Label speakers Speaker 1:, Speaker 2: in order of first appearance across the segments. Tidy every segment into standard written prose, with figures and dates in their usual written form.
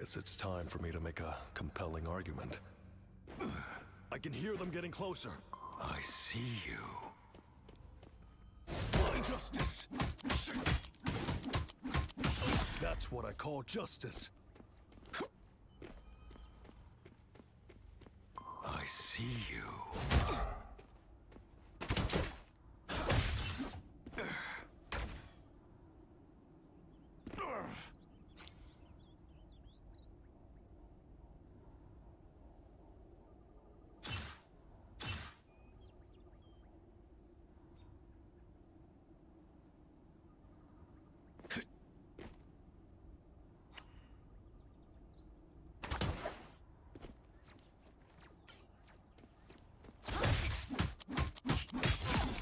Speaker 1: Guess it's time for me to make a compelling argument. I can hear them getting closer.
Speaker 2: I see you.
Speaker 1: Justice! That's what I call justice.
Speaker 2: I see you.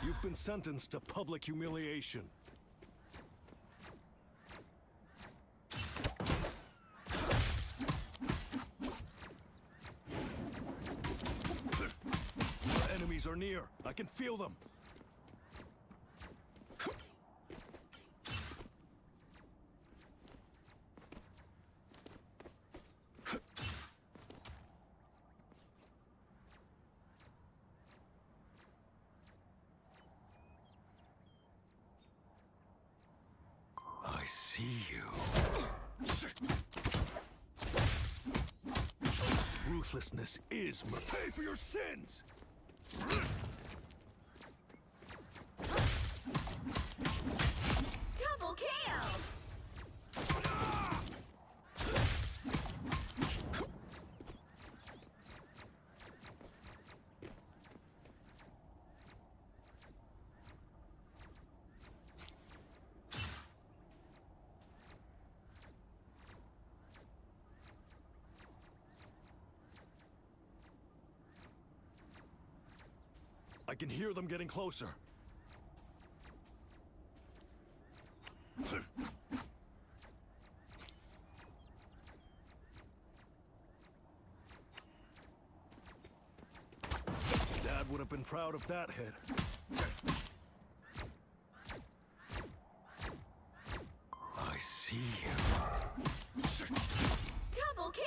Speaker 1: You've been sentenced to public humiliation. Our enemies are near. I can feel them.
Speaker 2: I see you.
Speaker 1: Ruthlessness is pay for your sins!
Speaker 3: Double kill!
Speaker 1: I can hear them getting closer. Dad would have been proud of that head.
Speaker 2: I see you.
Speaker 3: Double kill!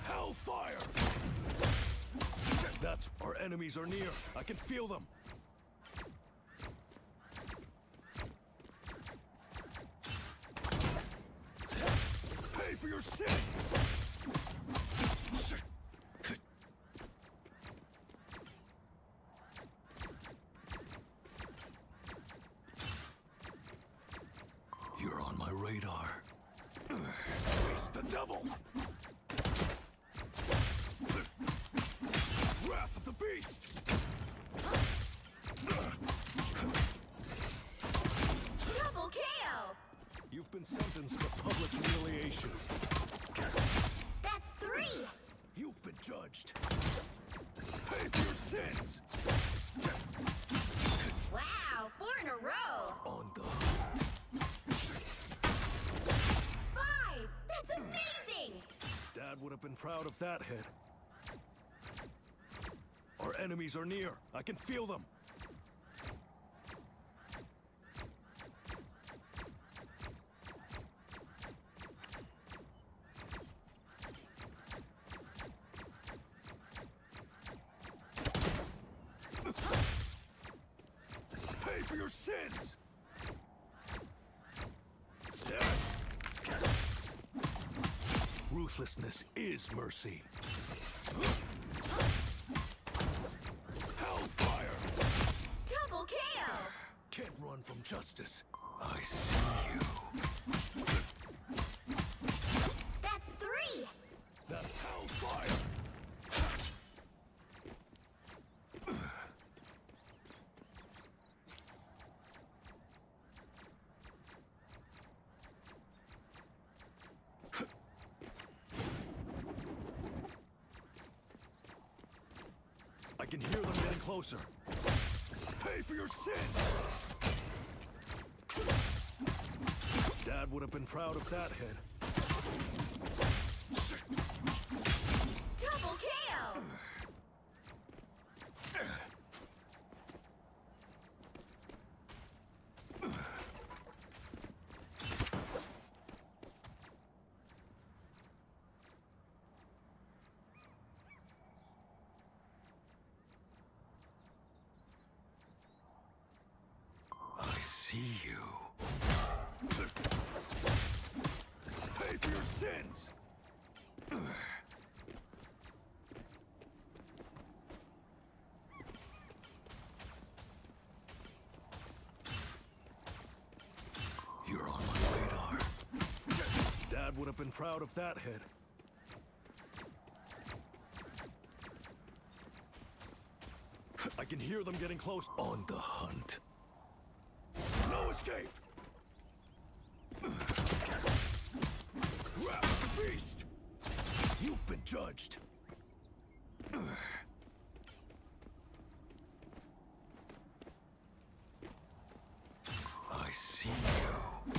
Speaker 1: Hellfire! That's our enemies are near. I can feel them. Pay for your sins!
Speaker 2: You're on my radar.
Speaker 1: Face the devil! Wrath of the beast!
Speaker 3: Double kill!
Speaker 1: You've been sentenced to public humiliation.
Speaker 3: That's 3!
Speaker 1: You've been judged. Pay for your sins!
Speaker 3: Wow, 4 in a row!
Speaker 1: On the
Speaker 3: 5! That's amazing!
Speaker 1: Dad would have been proud of that head. Our enemies are near. I can feel them. Pay for your sins! Ruthlessness is mercy. Hellfire!
Speaker 3: Double kill!
Speaker 1: Can't run from justice.
Speaker 2: I see you.
Speaker 3: That's 3!
Speaker 1: That's hellfire! I can hear them getting closer.
Speaker 2: Pay for your sins!
Speaker 1: Dad would have been proud of that head.
Speaker 3: Double KO!
Speaker 2: I see you. Pay for your sins! You're on my radar.
Speaker 1: Dad would have been proud of that head. I can hear them getting close.
Speaker 2: On the hunt. No escape! Grab the beast! You've been judged. I see you.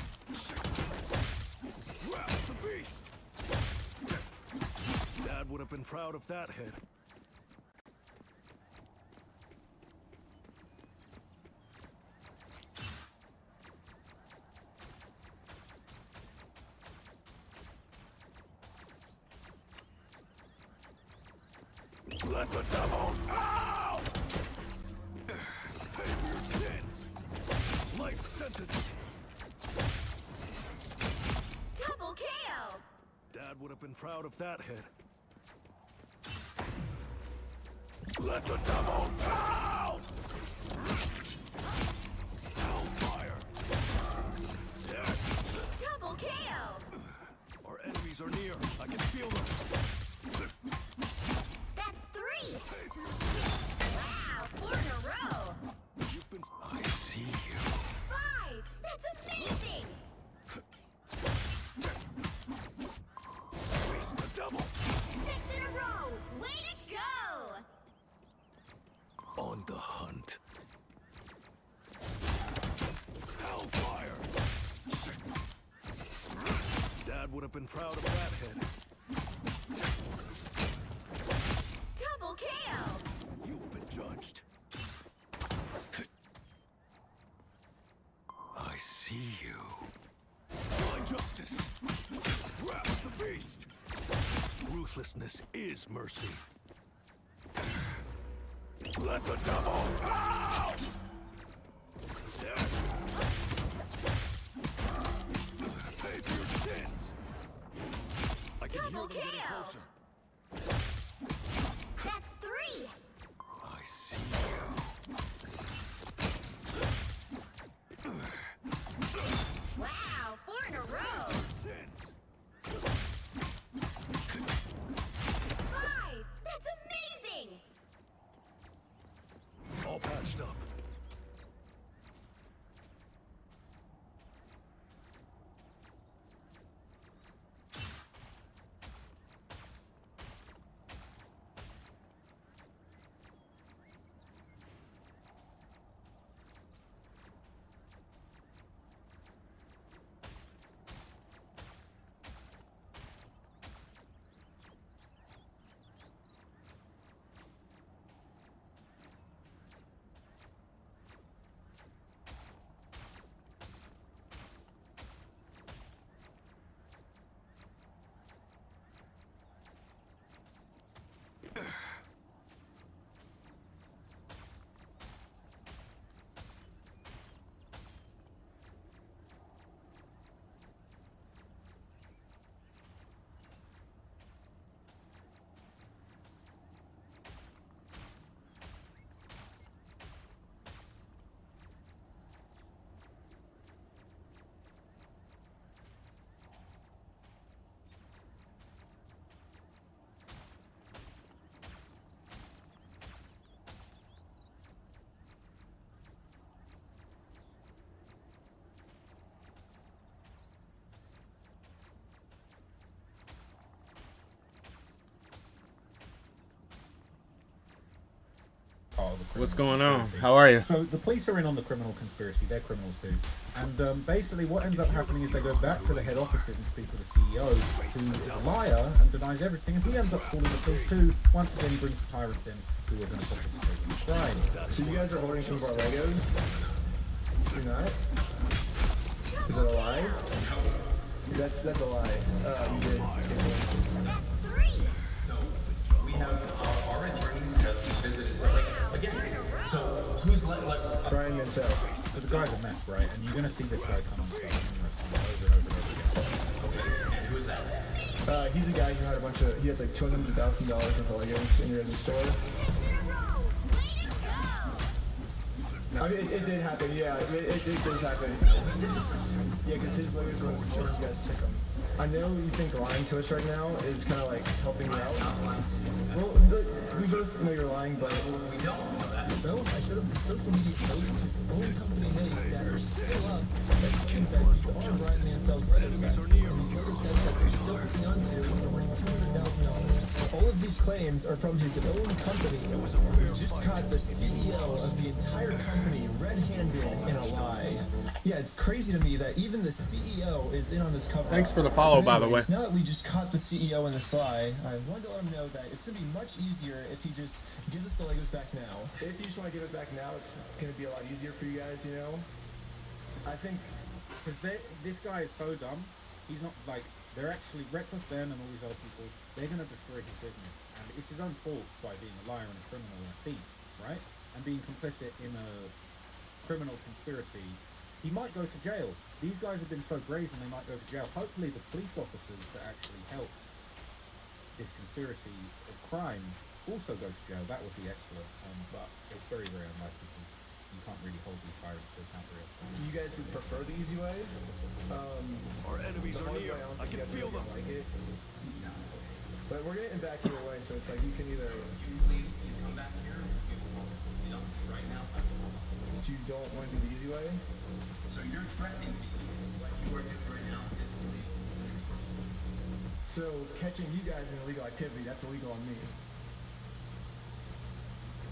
Speaker 2: Grab the beast!
Speaker 1: Dad would have been proud of that head.
Speaker 2: Let the devil out! Pay for your sins!
Speaker 1: Life sentence.
Speaker 3: Double KO!
Speaker 1: Dad would have been proud of that head.
Speaker 2: Let the devil out! Hellfire!
Speaker 3: Double KO!
Speaker 1: Our enemies are near. I can feel them.
Speaker 3: That's 3! Wow, 4 in a row!
Speaker 1: You've been...
Speaker 2: I see you.
Speaker 3: 5! That's amazing!
Speaker 2: Face the devil!
Speaker 3: 6 in a row! Way to go!
Speaker 2: On the hunt. Hellfire!
Speaker 1: Dad would have been proud of that head.
Speaker 3: Double KO!
Speaker 2: You've been judged. I see you. My justice. Grab the beast.
Speaker 1: Ruthlessness is mercy.
Speaker 2: Let the devil out! Pay for your sins.
Speaker 1: I can hear
Speaker 3: Double
Speaker 1: them getting
Speaker 3: KO.
Speaker 1: closer.
Speaker 3: That's 3!
Speaker 2: I see you.
Speaker 3: Wow, 4 in a row!
Speaker 2: Sins.
Speaker 3: 5! That's amazing!
Speaker 1: All patched up.
Speaker 4: part of the criminal
Speaker 5: What's going on?
Speaker 4: conspiracy.
Speaker 5: How are you?
Speaker 4: So the police are in on the criminal conspiracy. They're criminals too. And basically what ends up happening is they go back to the head offices and speak with the CEO, who is a liar and denies everything. And he ends up calling the police too. Once again, he brings the tyrants in who are going to participate in the crime.
Speaker 6: So you guys are holding some of our Legos? You're not? Is that a lie? That's a lie. You did.
Speaker 3: That's 3.
Speaker 7: So we have our attorneys have visited. Like again. So who's like
Speaker 6: Brian Mansell.
Speaker 4: So the guy's a mess, right? And you're going to see this guy come on stage numerous times over and over and over again.
Speaker 7: and who's that?
Speaker 6: He's a guy who had a bunch of, he had like $200,000 worth of Legos in your store. I mean, it did happen, yeah. It does happen. Yeah, because his Legos were in the store, you guys took them. I know you think lying to us right now is kind of like helping you out. Well, we both know you're lying, but
Speaker 7: We don't know that.
Speaker 8: So I showed him some social media posts his own company made that are still up that claims that these are Brian Mansell's Lego sets. And these Lego sets that they're still holding on to are worth $200,000. All of these claims are from his own company. We just caught the CEO of the entire company red-handed in a lie. Yeah, it's crazy to me that even the CEO is in on this cover.
Speaker 5: Thanks for the follow, by the way.
Speaker 8: Now that we just caught the CEO in this lie, I wanted to let him know that it's going to be much easier if he just gives us the Legos back now.
Speaker 6: if you just want to give it back now, it's going to be a lot easier for you guys, you know? I think,
Speaker 4: Because this guy is so dumb. He's not like, they're actually, Reckless Ben and all these other people, they're going to destroy his business. And it's his own fault by being a liar and a criminal and a thief, right? And being complicit in a criminal conspiracy. He might go to jail. These guys have been so brazen they might go to jail. Hopefully the police officers that actually helped this conspiracy of crime also go to jail. That would be excellent. But it's very, very unlikely because you can't really hold these tyrants to account very often.
Speaker 6: you guys would prefer the easy way.
Speaker 1: Our enemies
Speaker 6: The
Speaker 1: are
Speaker 6: hard way,
Speaker 1: near.
Speaker 6: don't
Speaker 1: I
Speaker 6: think
Speaker 1: can
Speaker 6: you guys
Speaker 1: feel
Speaker 6: really
Speaker 1: them.
Speaker 6: like it. But we're getting back either way, so it's like you can either,
Speaker 7: You leave, you come back here, you know, right now.
Speaker 6: so you don't want to do the easy way.
Speaker 7: So you're threatening me. What you are doing right now is illegal. It's an extortion.
Speaker 6: So catching you guys in illegal activity, that's illegal on me.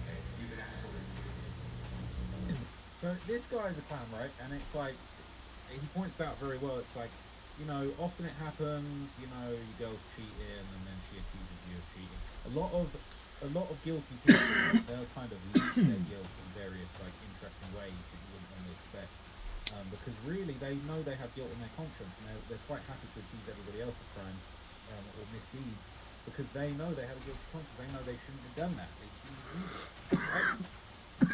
Speaker 7: Okay, you can absolutely.
Speaker 4: So this guy's a clown, right? And it's like, he points out very well, it's like, you know, often it happens, you know, your girl's cheating and then she accuses you of cheating. A lot of guilty people, they'll kind of leak their guilt in various, like, interesting ways that you wouldn't normally expect. Because really, they know they have guilt in their conscience and they're quite happy to accuse everybody else of crimes or misdeeds because they know they have a guilty conscience. They know they shouldn't have done that. They shouldn't have done it, right?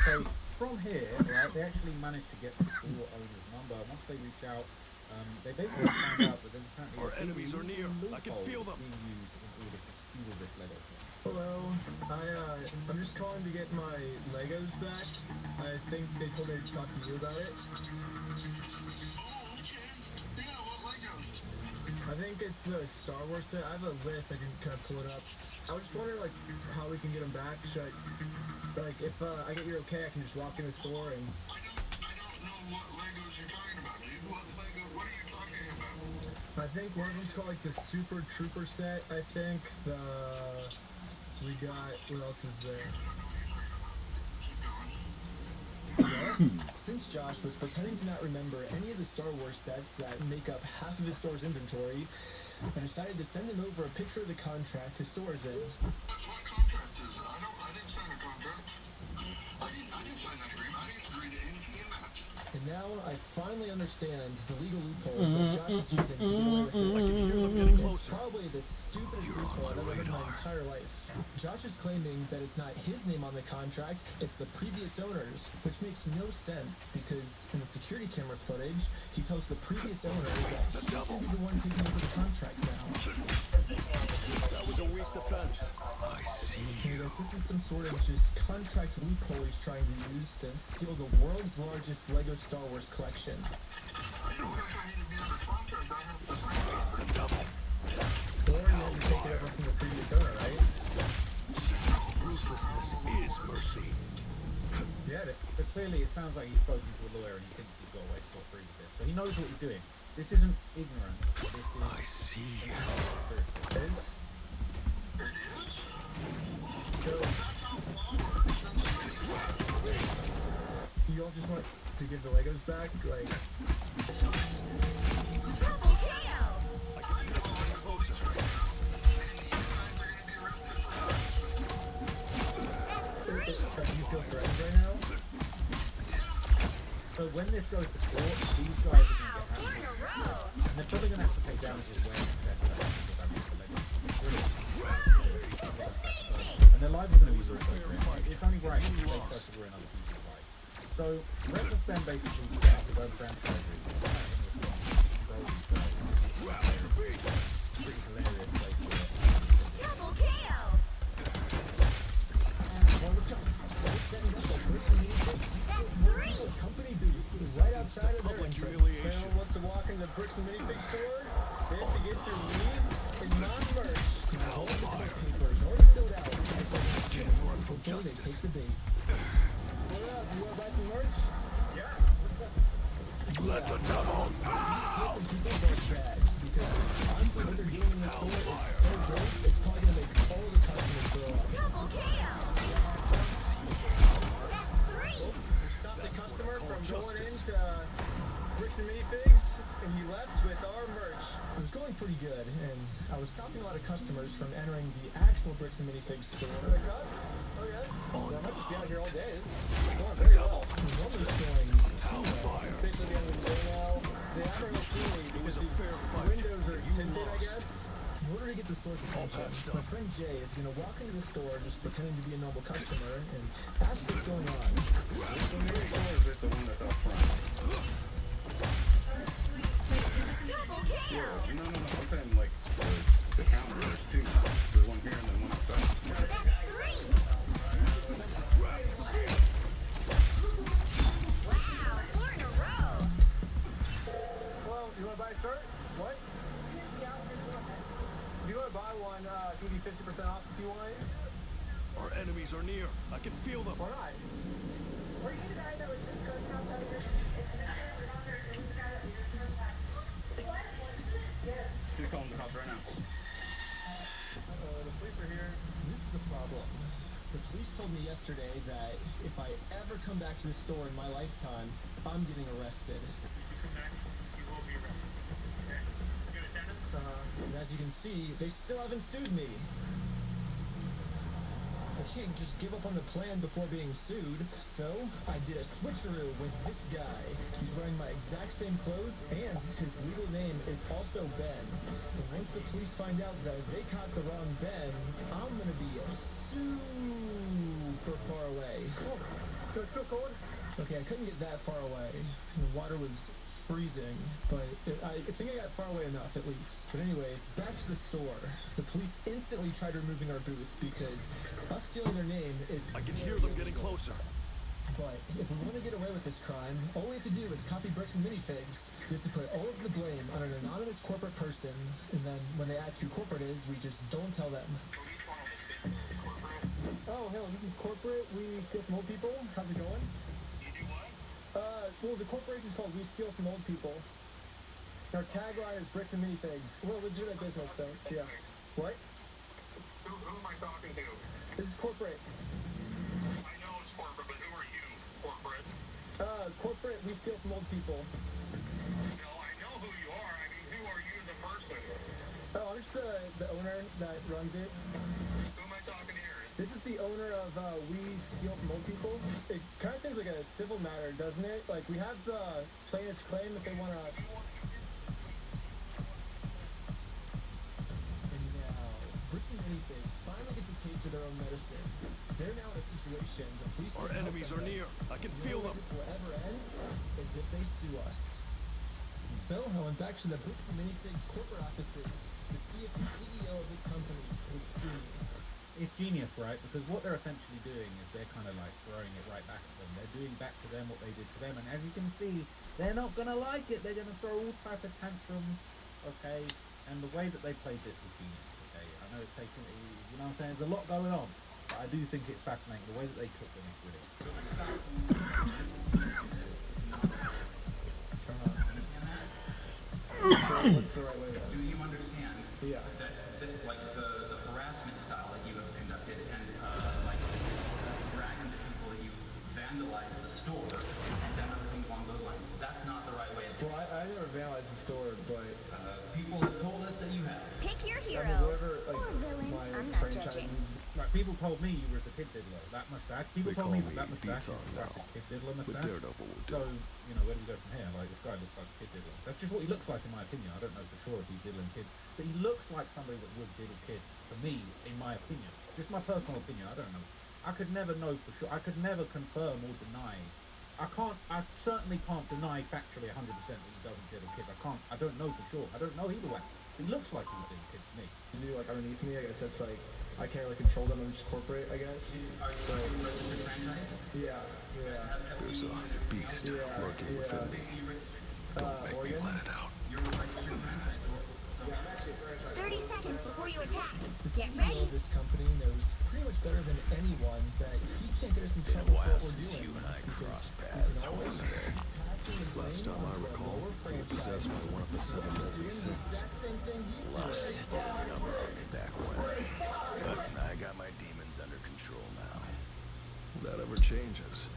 Speaker 4: So from here, right, they actually managed to get the store owner's number. Once they reach out, they basically find out that there's apparently
Speaker 1: Our
Speaker 4: a big
Speaker 1: enemies are near. I can
Speaker 4: loophole
Speaker 1: feel
Speaker 4: that's
Speaker 1: them.
Speaker 4: being used in order to steal this Lego kit.
Speaker 6: Hello, I'm just calling to get my Legos back. I think they told me to talk to you about it. I think it's the Star Wars set. I have a list. I can kind of pull it up. I was just wondering, like, how we can get them back. Should I, like, if I get your okay, I can just walk in the store and.
Speaker 9: I don't know what Legos you're talking about, dude. What are you talking about?
Speaker 6: I think one of them's called like the Super Trooper set. I think we got, what else is there?
Speaker 8: Since Josh was pretending to not remember any of the Star Wars sets that make up half of his store's inventory, I decided to send him over a picture of the contract his store is in.
Speaker 9: That's what contract is. I didn't sign a contract. I didn't sign that agreement. I didn't agree to anything in that.
Speaker 8: And now I finally understand the legal loophole that Josh is using to get away with this. It's probably the stupidest loophole I've ever heard in my entire life. Josh is claiming that it's not his name on the contract, it's the previous owner's, which makes no sense because in the security camera footage, he tells the previous owner that he's going to be the one taking over the contract now.
Speaker 1: That was a weak defense.
Speaker 2: I see
Speaker 8: I
Speaker 2: you.
Speaker 8: guess this is some sort of just contract loophole he's trying to use to steal the world's largest Lego Star Wars collection.
Speaker 9: In order for me to be under contract, I have to sign
Speaker 1: The devil.
Speaker 6: Or you have to take it over from the previous owner, right?
Speaker 1: Ruthlessness is mercy.
Speaker 4: Yeah, but clearly it sounds like he's spoken to a lawyer and he thinks he's got a way scot-free with this. So he knows what he's doing. This isn't ignorance. This is
Speaker 2: I see you.
Speaker 4: conspiracy.
Speaker 6: So,
Speaker 8: You all just want to give the Legos back? Like,
Speaker 3: Double KO. That's 3.
Speaker 8: do you feel threatened right now?
Speaker 4: So when this goes to court, these guys are
Speaker 3: Wow,
Speaker 4: going to
Speaker 3: 4
Speaker 4: get
Speaker 3: in a
Speaker 4: hammered.
Speaker 3: row.
Speaker 4: And they're probably going to have to pay damages way in excess of that because I mean, and their lives are going to be ruined over it. It's only right that they persevere in other people's lives. So Reckless Ben basically set up his own franchises in response to control these guys. Pretty hilarious place for it.
Speaker 3: Double KO.
Speaker 8: Well, let's go. They're setting up a Bricks and Minifig
Speaker 3: That's 3.
Speaker 8: company booth right outside of their entrance. If anyone wants to walk into the Bricks and Minifig store, they have to get through me and non-merch. All of the court papers already filled out. Before they take the bait. What up? You want to buy some merch? Yeah.
Speaker 1: Let the devil
Speaker 8: These certain people don't bags because honestly what they're doing in the store is so gross, it's probably going to make all the customers throw up.
Speaker 3: Double KO. That's 3.
Speaker 8: We stopped a customer from going into Bricks and Minifigs, and he left with our merch. It was going pretty good, and I was stopping a lot of customers from entering the actual Bricks and Minifigs store. Oh yeah? Well, I might just be out here all day. This is going very well. Normally it's going too well. It's basically the end of the day now. They haven't really seen me because these windows are tinted, I guess. In order to get the store's attention, my friend Jay is going to walk into the store just pretending to be a normal customer and ask what's going on.
Speaker 3: Double KO.
Speaker 5: No, I'm saying like the counter, there's 2. There's one here and then one outside.
Speaker 3: That's 3. Wow, 4 in a row.
Speaker 8: Hello, you want to buy a shirt? What? If you want to buy one, give you 50% off if you want.
Speaker 1: Our enemies are near. I can feel them.
Speaker 8: Why not?
Speaker 10: Were you the guy that was just trespassing your...
Speaker 5: She's calling the cops right now.
Speaker 8: The police are here. This is a problem. The police told me yesterday that if I ever come back to the store in my lifetime, I'm getting arrested. And as you can see, they still haven't sued me. I can't just give up on the plan before being sued, so I did a switcheroo with this guy. He's wearing my exact same clothes, and his legal name is also Ben. And once the police find out that they caught the wrong Ben, I'm gonna be super far away. Oh, it's so cold. Okay, I couldn't get that far away. The water was freezing, but I think I got far away enough at least. But anyways, back to the store. The police instantly tried removing our booth because us stealing their name is
Speaker 1: I can hear them getting closer.
Speaker 8: But if we want to get away with this crime, all we have to do is copy Bricks and Minifigs. We have to put all of the blame on an anonymous corporate person, and then when they ask who corporate is, we just don't tell them. Oh, hello, this is corporate. We steal from old people. How's it going?
Speaker 9: You do what?
Speaker 8: Well, the corporation's called We Steal From Old People. Our tagline is Bricks and Minifigs. We're a legitimate business, so, yeah. What?
Speaker 9: Who am I talking to?
Speaker 8: This is corporate.
Speaker 9: I know it's corporate, but who are you, corporate?
Speaker 8: Corporate, we steal from old people.
Speaker 9: No, I know who you are. I mean, who are you as a person?
Speaker 8: Oh, I'm just the owner that runs it.
Speaker 9: Who am I talking to here?
Speaker 8: This is the owner of We Steal From Old People. It kind of seems like a civil matter, doesn't it? Like, we have the plaintiff's claim if they want to... And now, Bricks and Minifigs finally gets a taste of their own medicine. They're now in a situation the police
Speaker 1: Our
Speaker 8: can help
Speaker 1: enemies
Speaker 8: them
Speaker 1: are
Speaker 8: with.
Speaker 1: near. I can
Speaker 8: The
Speaker 1: feel
Speaker 8: only way
Speaker 1: them.
Speaker 8: this will ever end is if they sue us. And so I went back to the Bricks and Minifigs corporate offices to see if the CEO of this company would sue me. It's genius, right? Because what they're essentially doing is they're kind of like throwing it right back at them. They're doing back to them what they did to them, and as you can see, they're not gonna like it. They're gonna throw all type of tantrums, okay? And the way that they played this was genius, okay? I know it's taken, you know what I'm saying? There's a lot going on, but I do think it's fascinating. The way that they cook them is brilliant. What's the right way though?
Speaker 7: Do you understand
Speaker 8: Yeah.
Speaker 7: that like the harassment style that you have conducted and like bragging to people that you
Speaker 6: store, but
Speaker 7: People have told us that you have.
Speaker 3: Pick your
Speaker 6: I mean,
Speaker 3: hero.
Speaker 6: whatever, like,
Speaker 3: Or villain.
Speaker 6: my
Speaker 3: I'm not judging.
Speaker 6: franchises.
Speaker 4: Right, people told me you was a kid diddler. That mustache. People
Speaker 1: They
Speaker 4: told me
Speaker 1: call
Speaker 4: that
Speaker 1: me
Speaker 4: mustache is
Speaker 1: Beaton
Speaker 4: the classic
Speaker 1: now,
Speaker 4: kid diddler
Speaker 1: but
Speaker 4: mustache.
Speaker 1: Daredevil will do.
Speaker 4: So, you know, where do we go from here? Like, this guy looks like a kid diddler. That's just what he looks like, in my opinion. I don't know for sure if he's diddling kids, but he looks like somebody that would diddle kids, to me, in my opinion. Just my personal opinion. I don't know. I could never know for sure. I could never confirm or deny. I certainly can't deny factually 100% that he doesn't diddle kids. I don't know for sure. I don't know either way. He looks like he would diddle kids to me.
Speaker 6: To do like underneath me, I guess that's like I can't really control them. I'm just corporate, I guess. So, yeah.
Speaker 1: There's a beast lurking within me. Don't make me
Speaker 6: Oregon?
Speaker 1: let it out.
Speaker 3: 30 seconds before you attack.
Speaker 8: The
Speaker 3: Get
Speaker 8: CEO
Speaker 3: ready.
Speaker 8: of this company knows pretty much better than anyone that he can't get us in trouble for what we're doing.
Speaker 2: you and I
Speaker 8: because
Speaker 2: crossed
Speaker 8: we
Speaker 2: paths.
Speaker 8: can always just keep passing the
Speaker 1: Last
Speaker 8: blame
Speaker 1: time I
Speaker 8: onto our
Speaker 1: recall,
Speaker 8: lower
Speaker 1: we were possessed by one of the seven
Speaker 8: He's
Speaker 1: deadly
Speaker 8: doing the
Speaker 1: sins.
Speaker 8: exact same thing he's
Speaker 2: Lust
Speaker 8: doing.
Speaker 2: did a number on me back when. But I got my demons under control now.
Speaker 1: That ever changes.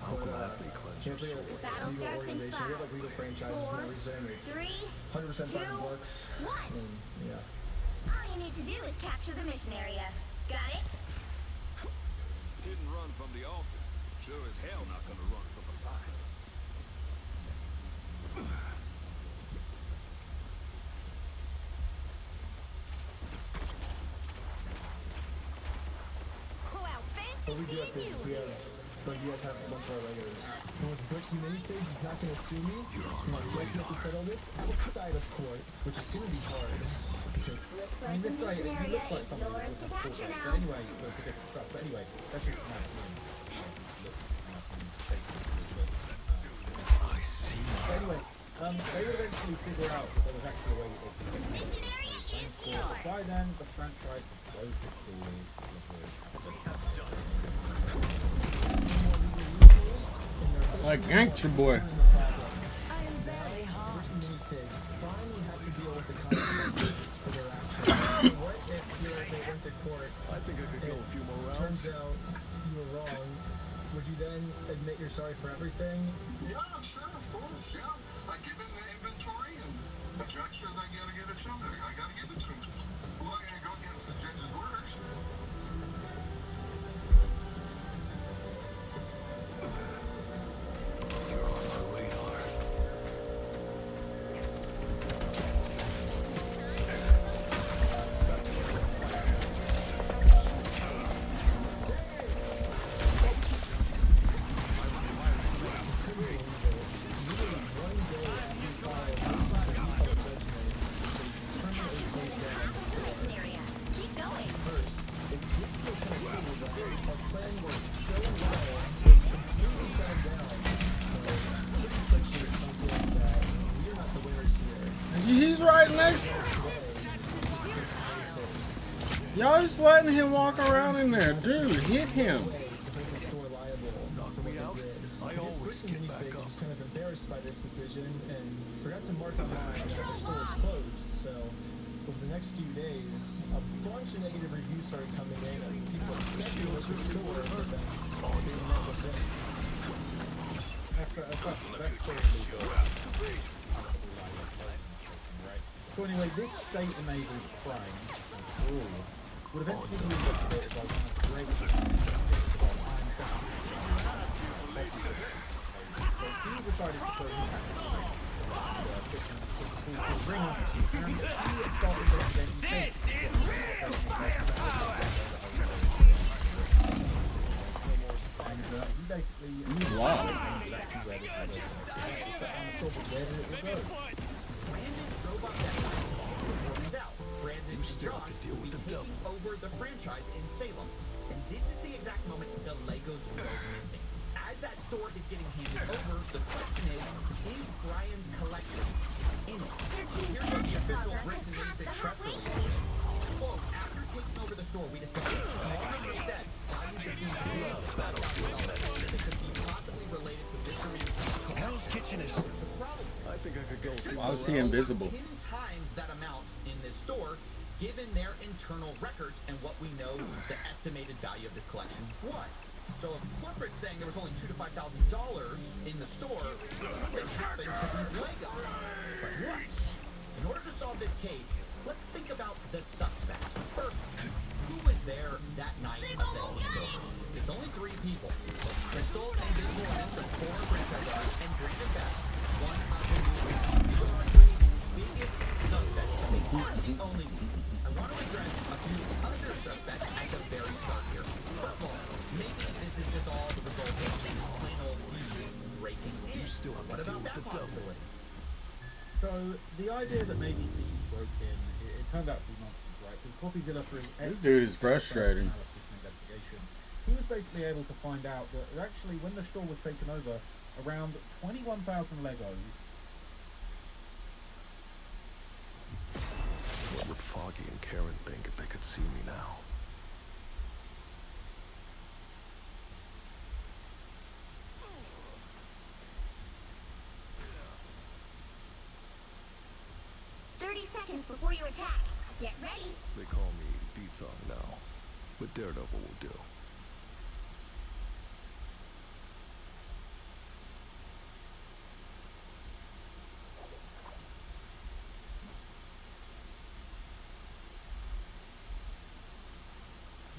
Speaker 1: I'll
Speaker 6: But,
Speaker 1: gladly cleanse your
Speaker 6: can't think
Speaker 1: soul.
Speaker 6: of
Speaker 3: Battle
Speaker 6: legal
Speaker 3: starts in
Speaker 6: organization. We have
Speaker 3: 5,
Speaker 6: like legal franchises
Speaker 3: 4,
Speaker 6: and everything. It's
Speaker 3: 3,
Speaker 6: 100% by the
Speaker 3: 2,
Speaker 6: books.
Speaker 3: 1.
Speaker 6: And yeah.
Speaker 3: All you need to do is capture the mission area. Got it?
Speaker 9: Didn't run from the altar. Sure as hell not gonna run from a fight.
Speaker 3: Wow,
Speaker 6: So we
Speaker 3: fancy
Speaker 6: do have
Speaker 3: seeing
Speaker 6: things.
Speaker 3: you.
Speaker 6: We have, like, you guys have a bunch of our Legos.
Speaker 8: Well, if Bricks and Minifigs is not going to sue me, then I guess we have to settle this outside of court, which is going to be hard. Because
Speaker 3: Looks
Speaker 4: I
Speaker 3: like
Speaker 4: mean,
Speaker 3: the
Speaker 4: this guy,
Speaker 3: mission
Speaker 4: he
Speaker 3: area
Speaker 4: looks like
Speaker 3: is
Speaker 4: somebody that
Speaker 3: yours
Speaker 4: would
Speaker 3: to
Speaker 4: have thought
Speaker 3: capture
Speaker 4: that.
Speaker 3: now.
Speaker 4: But anyway, for different stuff. But anyway, that's just my opinion. Looks just my opinion, basically. But,
Speaker 2: I see.
Speaker 4: but anyway, they would eventually figure out that there was actually a way of
Speaker 3: Mission area is
Speaker 4: but
Speaker 3: yours.
Speaker 4: by then, the franchise had closed its doors.
Speaker 11: Like gangster boy.
Speaker 8: Bricks and Minifigs finally has to deal with the consequences for their actions. What if they went to court?
Speaker 1: I think I could go a few more rounds.
Speaker 8: Turns out you were wrong. Would you then admit you're sorry for everything?
Speaker 9: Yeah, sure, of course, yeah. I give him the inventory, and the judge says I gotta give it to him. I gotta give it to him. I'm not gonna go against the judge's orders.
Speaker 2: You're on my radar.
Speaker 3: Mission area. Keep going.
Speaker 11: He's right next. Y'all just letting him walk around in there. Dude, hit him.
Speaker 1: I always get back up.
Speaker 8: Was kind of embarrassed by this decision and forgot to mark online that the store is closed. So over the next few days, a bunch of negative reviews started coming in of people expecting to open the store, but then they met with this.
Speaker 4: That's probably the right? So anyway, this state-enabled crime and fraud would eventually be investigated by one of the greatest investigators of our time. So he decided to put his hands on the ring up, and he would start investigating cases. And he basically
Speaker 11: Wow.
Speaker 4: exactly where this will go. Where did it will go?
Speaker 12: Brandon drove up that night to see what turns out. Brandon and
Speaker 1: still have
Speaker 12: Josh
Speaker 1: to deal
Speaker 12: will
Speaker 1: with
Speaker 12: be
Speaker 1: the devil.
Speaker 12: taking over the franchise in Salem. And this is the exact moment the Legos go missing. As that store is getting handed over, the question is Brian's collection in it? Here's what the official Bricks and Minifigs press release is. Quote, after taking over the store, we discovered a small number of sets valued between $3,000 that could be possibly related to Mr. Minifigs'
Speaker 2: Hell's Kitchen is.
Speaker 12: The problem
Speaker 1: I think I could go a few
Speaker 11: Why
Speaker 1: more
Speaker 11: was he
Speaker 1: rounds.
Speaker 11: invisible?
Speaker 12: 10 times that amount in this store, given their internal records and what we know the estimated value of this collection was. So if corporate's saying there was only $2,000 to $5,000 in the store, something happened to these Legos. But what? In order to solve this case, let's think about the suspects. First, who was there that night of the takeover? It's only 3 people. Crystal and Big Morgan from 4 franchises, and Brandon Beck, one of the movies. These are our 3 biggest suspects, but they aren't the only ones. I want to address a few other suspects at the very start here. First of all, maybe this is just all the result of plain old thieves breaking in.
Speaker 1: You still have
Speaker 12: What
Speaker 1: to deal
Speaker 12: about
Speaker 1: with
Speaker 12: that
Speaker 1: the devil.
Speaker 12: possibility?
Speaker 4: So the idea that maybe thieves broke in, it turned out to be nonsense, right? Because CoffeeZilla through
Speaker 11: This dude is frustrating.
Speaker 4: analysis and investigation, he was basically able to find out that actually when the store was taken over, around 21,000 Legos.
Speaker 1: What would Foggy and Karen think if they could see me now?
Speaker 3: Seconds before you attack. Get ready.
Speaker 1: They call me D-Tong now, but Daredevil will do.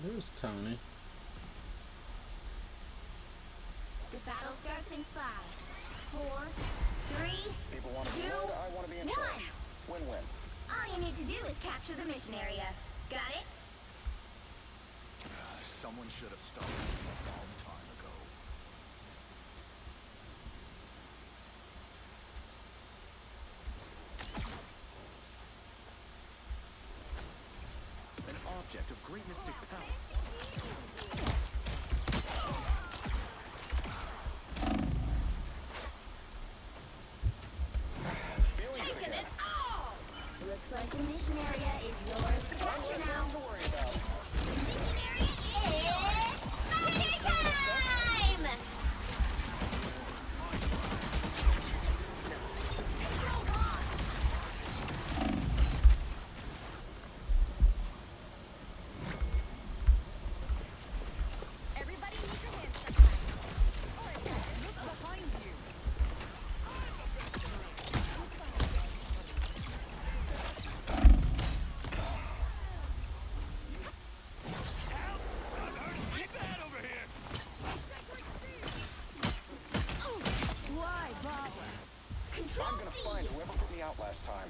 Speaker 11: There's Tony.
Speaker 3: The battle starts in 5, 4, 3,
Speaker 9: People want to
Speaker 3: 2,
Speaker 9: be led, I want to be in
Speaker 3: 1.
Speaker 9: charge. Win-win.
Speaker 3: All you need to do is capture the mission area. Got it?
Speaker 2: Someone should have stopped a long time ago. An object of great mystic power.
Speaker 3: Taking it all! Looks like the mission area is yours to capture now. The mission area is spider time! Control lost! Everybody needs a hand sometimes. Alright, look behind you. Why bother? Control
Speaker 9: I'm gonna find whoever put me out last time.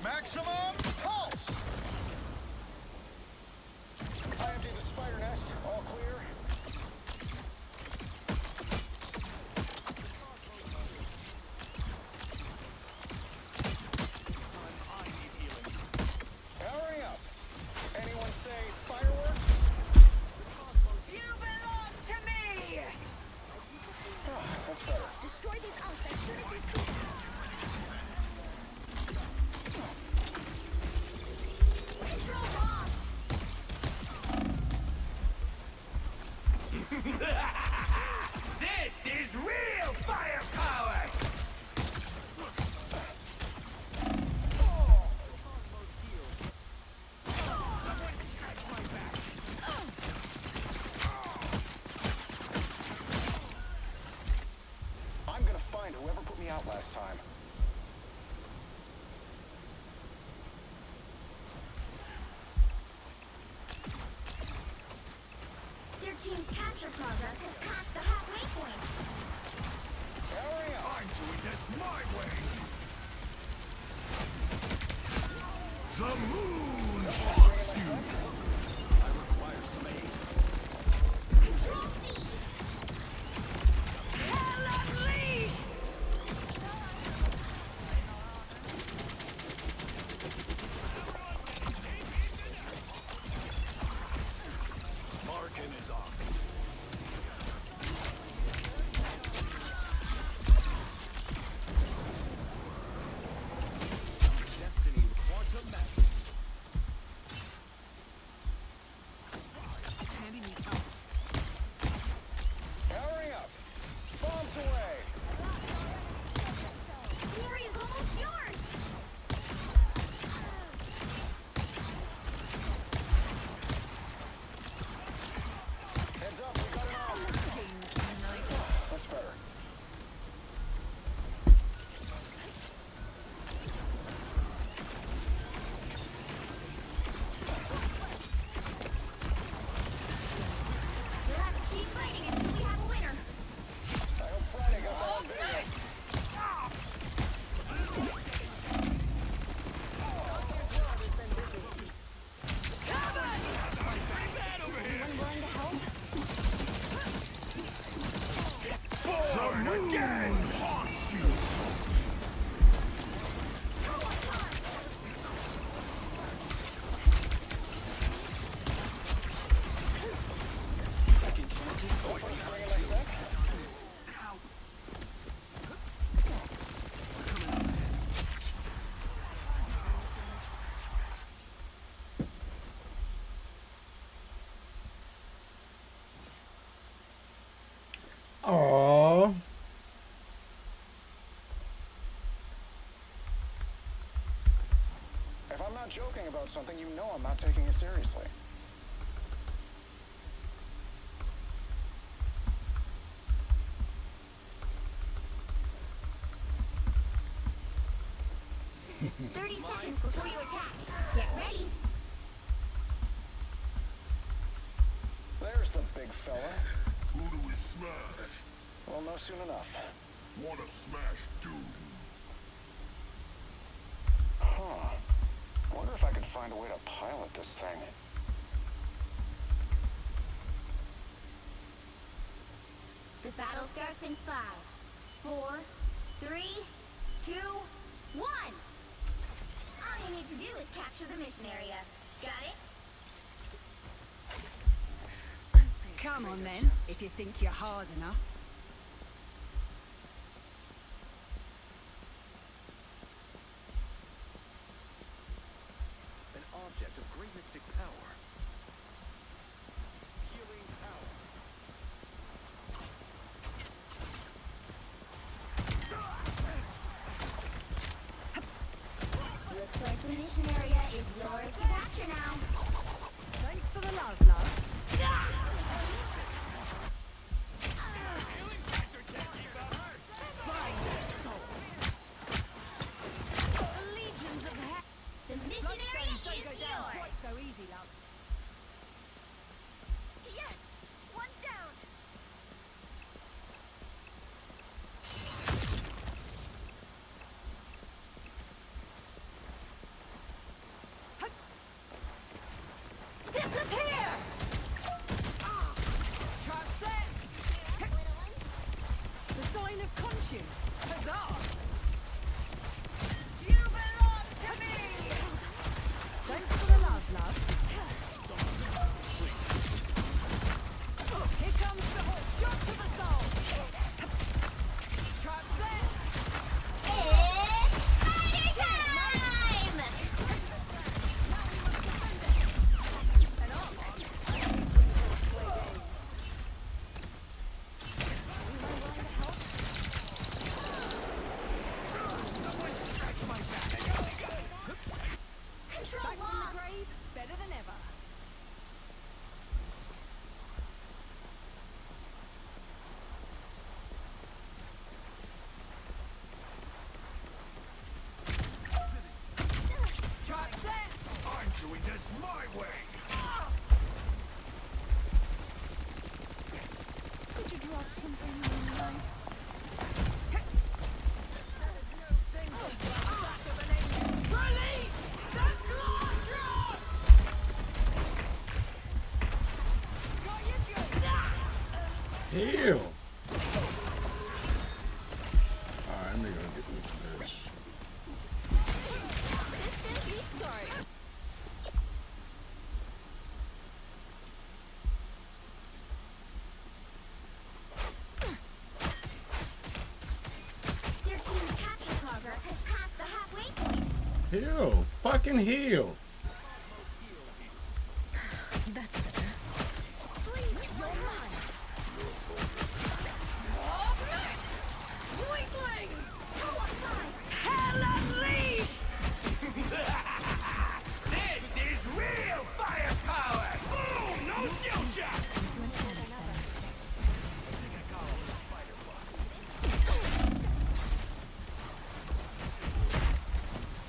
Speaker 9: Maximum pulse! I emptied the spider nest. All clear. Powering up. Anyone say fireworks?
Speaker 10: You belong to me!
Speaker 9: That's better.
Speaker 3: Destroy these ults as soon as you see them. Control lost!
Speaker 2: This is real firepower! Someone scratch my back!
Speaker 9: I'm gonna find whoever put me out last time.
Speaker 3: Their team's capture progress has passed the halfway point.
Speaker 9: Powering up.
Speaker 2: I'm doing this my way! The moon haunts you! I require some aid.
Speaker 3: Control seized!
Speaker 10: Hell unleashed!
Speaker 2: Markin is off. Destiny quantum magic.
Speaker 13: not joking about something, you know I'm not taking it seriously.
Speaker 3: Seconds before you attack. Get ready.
Speaker 13: There's the big fella.
Speaker 9: Who do we smash?
Speaker 13: We'll know soon enough.
Speaker 9: Wanna smash Doom?
Speaker 13: Huh. I wonder if I could find a way to pilot this thing.
Speaker 3: The battle starts in 5, 4, 3, 2, 1. All you need to do is capture the mission area. Got it?
Speaker 10: Come on then, if you think you're hard enough.
Speaker 2: An object of great mystic power. Healing power.
Speaker 3: Looks like the mission area is yours to capture now.
Speaker 10: Thanks for the love, love. Legions of hell.
Speaker 3: The mission area is yours.
Speaker 10: Quite so easy, love.
Speaker 3: Yes, one down.
Speaker 10: Disappear! Trap set! The sign of Khonshu. Huzzah! You belong to me! Thanks for the love, love. Here comes the hook. Shot to the soul. Trap set!
Speaker 3: It's fighter time! Control
Speaker 10: Back from the
Speaker 3: lost.
Speaker 10: grave, better than ever. Trap set!
Speaker 2: I'm doing this my way.
Speaker 10: Did you drop something in the night? Release the Glortrots! Got you good.
Speaker 11: Heal. Alright, I'm gonna get this bitch.
Speaker 3: Systems restart. Their team's capture progress has passed the halfway point.
Speaker 11: Heal. Fucking heal.
Speaker 10: That's better.
Speaker 3: Please, you're mine.
Speaker 10: Weakling!
Speaker 3: One more time.
Speaker 10: Hell unleashed!
Speaker 2: This is real firepower. Boom! No skill shot.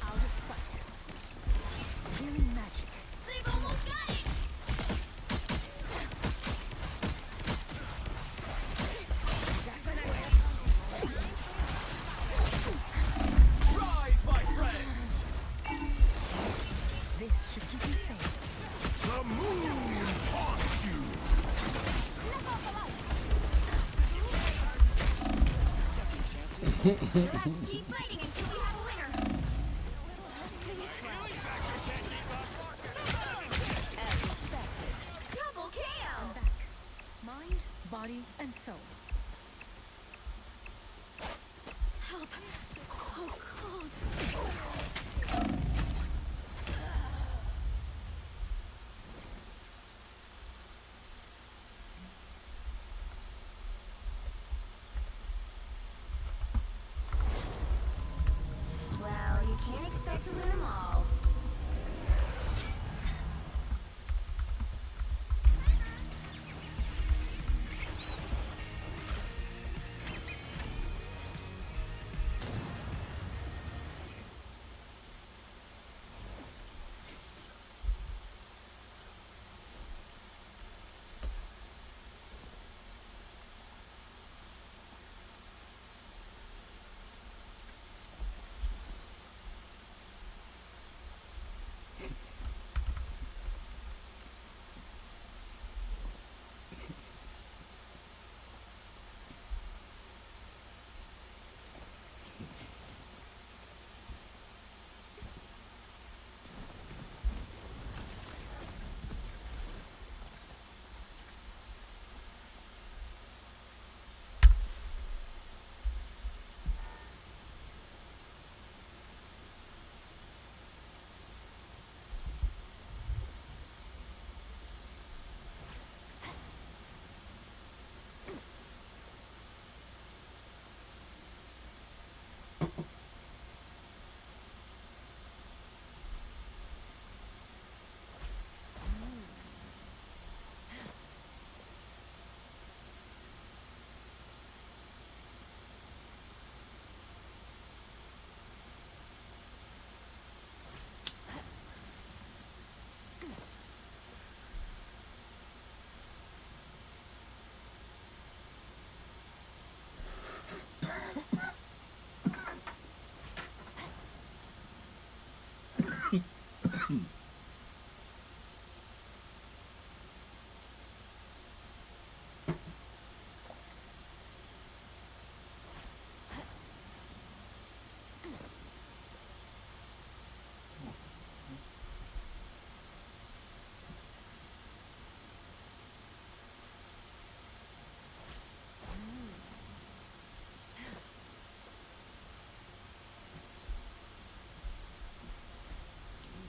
Speaker 10: Out of sight. Healing magic.
Speaker 3: They've almost got it.
Speaker 2: Rise, my friends.
Speaker 10: This should keep you safe.
Speaker 2: The moon haunts you.
Speaker 3: You'll have to keep fighting until we have a winner.
Speaker 10: As expected.
Speaker 3: Double KO.
Speaker 10: I'm back. Mind, body, and soul.
Speaker 3: Help. So cold.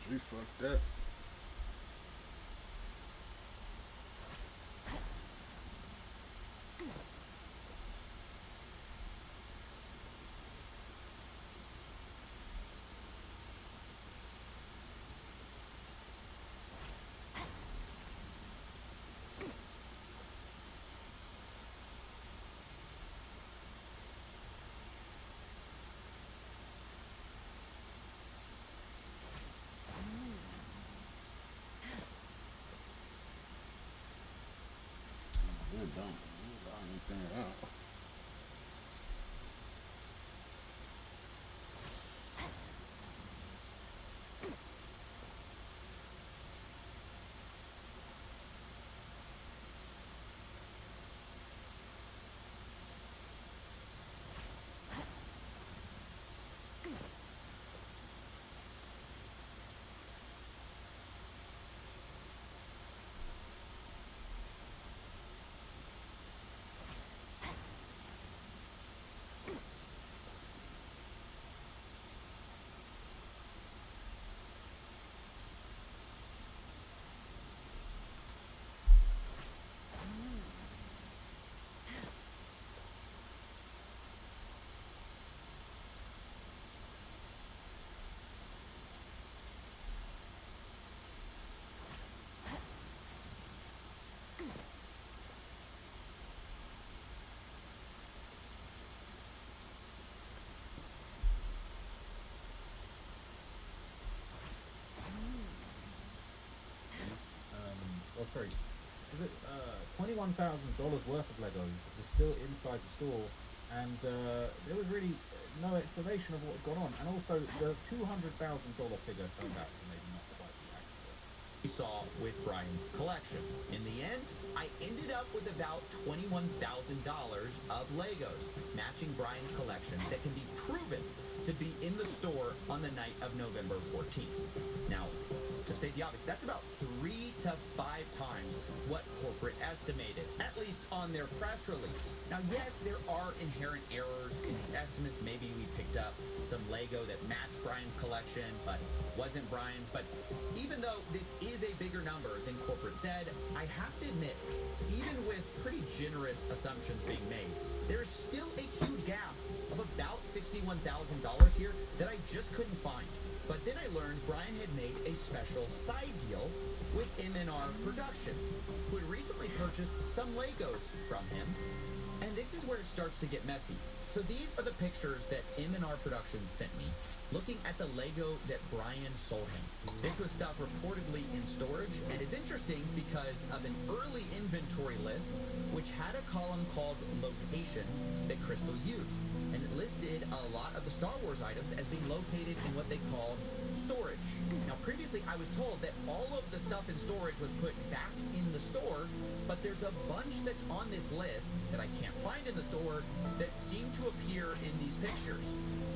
Speaker 11: You fucked up. You don't anything out.
Speaker 4: Oh, sorry. Is it $21,000 worth of Legos was still inside the store, and there was really no explanation of what had gone on. And also, the $200,000 figure turned out to maybe not quite be accurate.
Speaker 12: We saw with Brian's collection. In the end, I ended up with about $21,000 of Legos matching Brian's collection that can be proven to be in the store on the night of November 14th. Now, to state the obvious, that's about 3 to 5 times what corporate estimated, at least on their press release. Now, yes, there are inherent errors in these estimates. Maybe we picked up some Lego that matched Brian's collection, but wasn't Brian's. But even though this is a bigger number than corporate said, I have to admit, even with pretty generous assumptions being made, there's still a huge gap of about $61,000 here that I just couldn't find. But then I learned Brian had made a special side deal with M&R Productions, who had recently purchased some Legos from him. And this is where it starts to get messy. So these are the pictures that M&R Productions sent me, looking at the Lego that Brian sold him. This was stuff reportedly in storage, and it's interesting because of an early inventory list, which had a column called Location that Crystal used. And it listed a lot of the Star Wars items as being located in what they called storage. Now, previously I was told that all of the stuff in storage was put back in the store, but there's a bunch that's on this list that I can't find in the store that seem to appear in these pictures.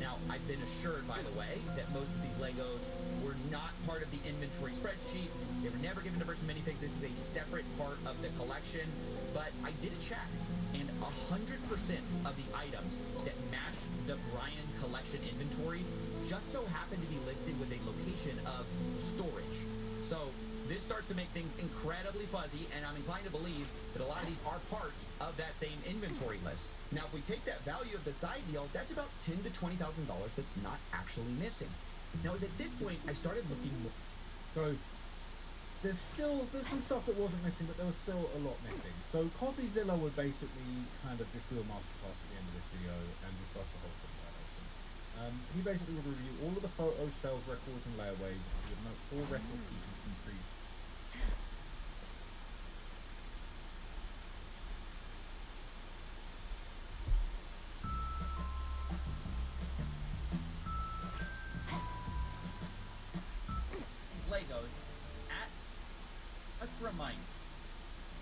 Speaker 12: Now, I've been assured, by the way, that most of these Legos were not part of the inventory spreadsheet. They were never given to Bricks and Minifigs. This is a separate part of the collection, but I did a check, and 100% of the items that match the Brian collection inventory just so happen to be listed with a location of storage. So this starts to make things incredibly fuzzy, and I'm inclined to believe that a lot of these are part of that same inventory list. Now, if we take that value of the side deal, that's about $10,000 to $20,000 that's not actually missing. Now, it was at this point I started looking more.
Speaker 4: So there's some stuff that wasn't missing, but there was still a lot missing. So CoffeeZilla would basically kind of just do a masterclass at the end of this video and just bust the whole thing wide open. He basically would review all of the photos, sales records, and layaways, and he would note all record keeping from previous.
Speaker 12: Dynamite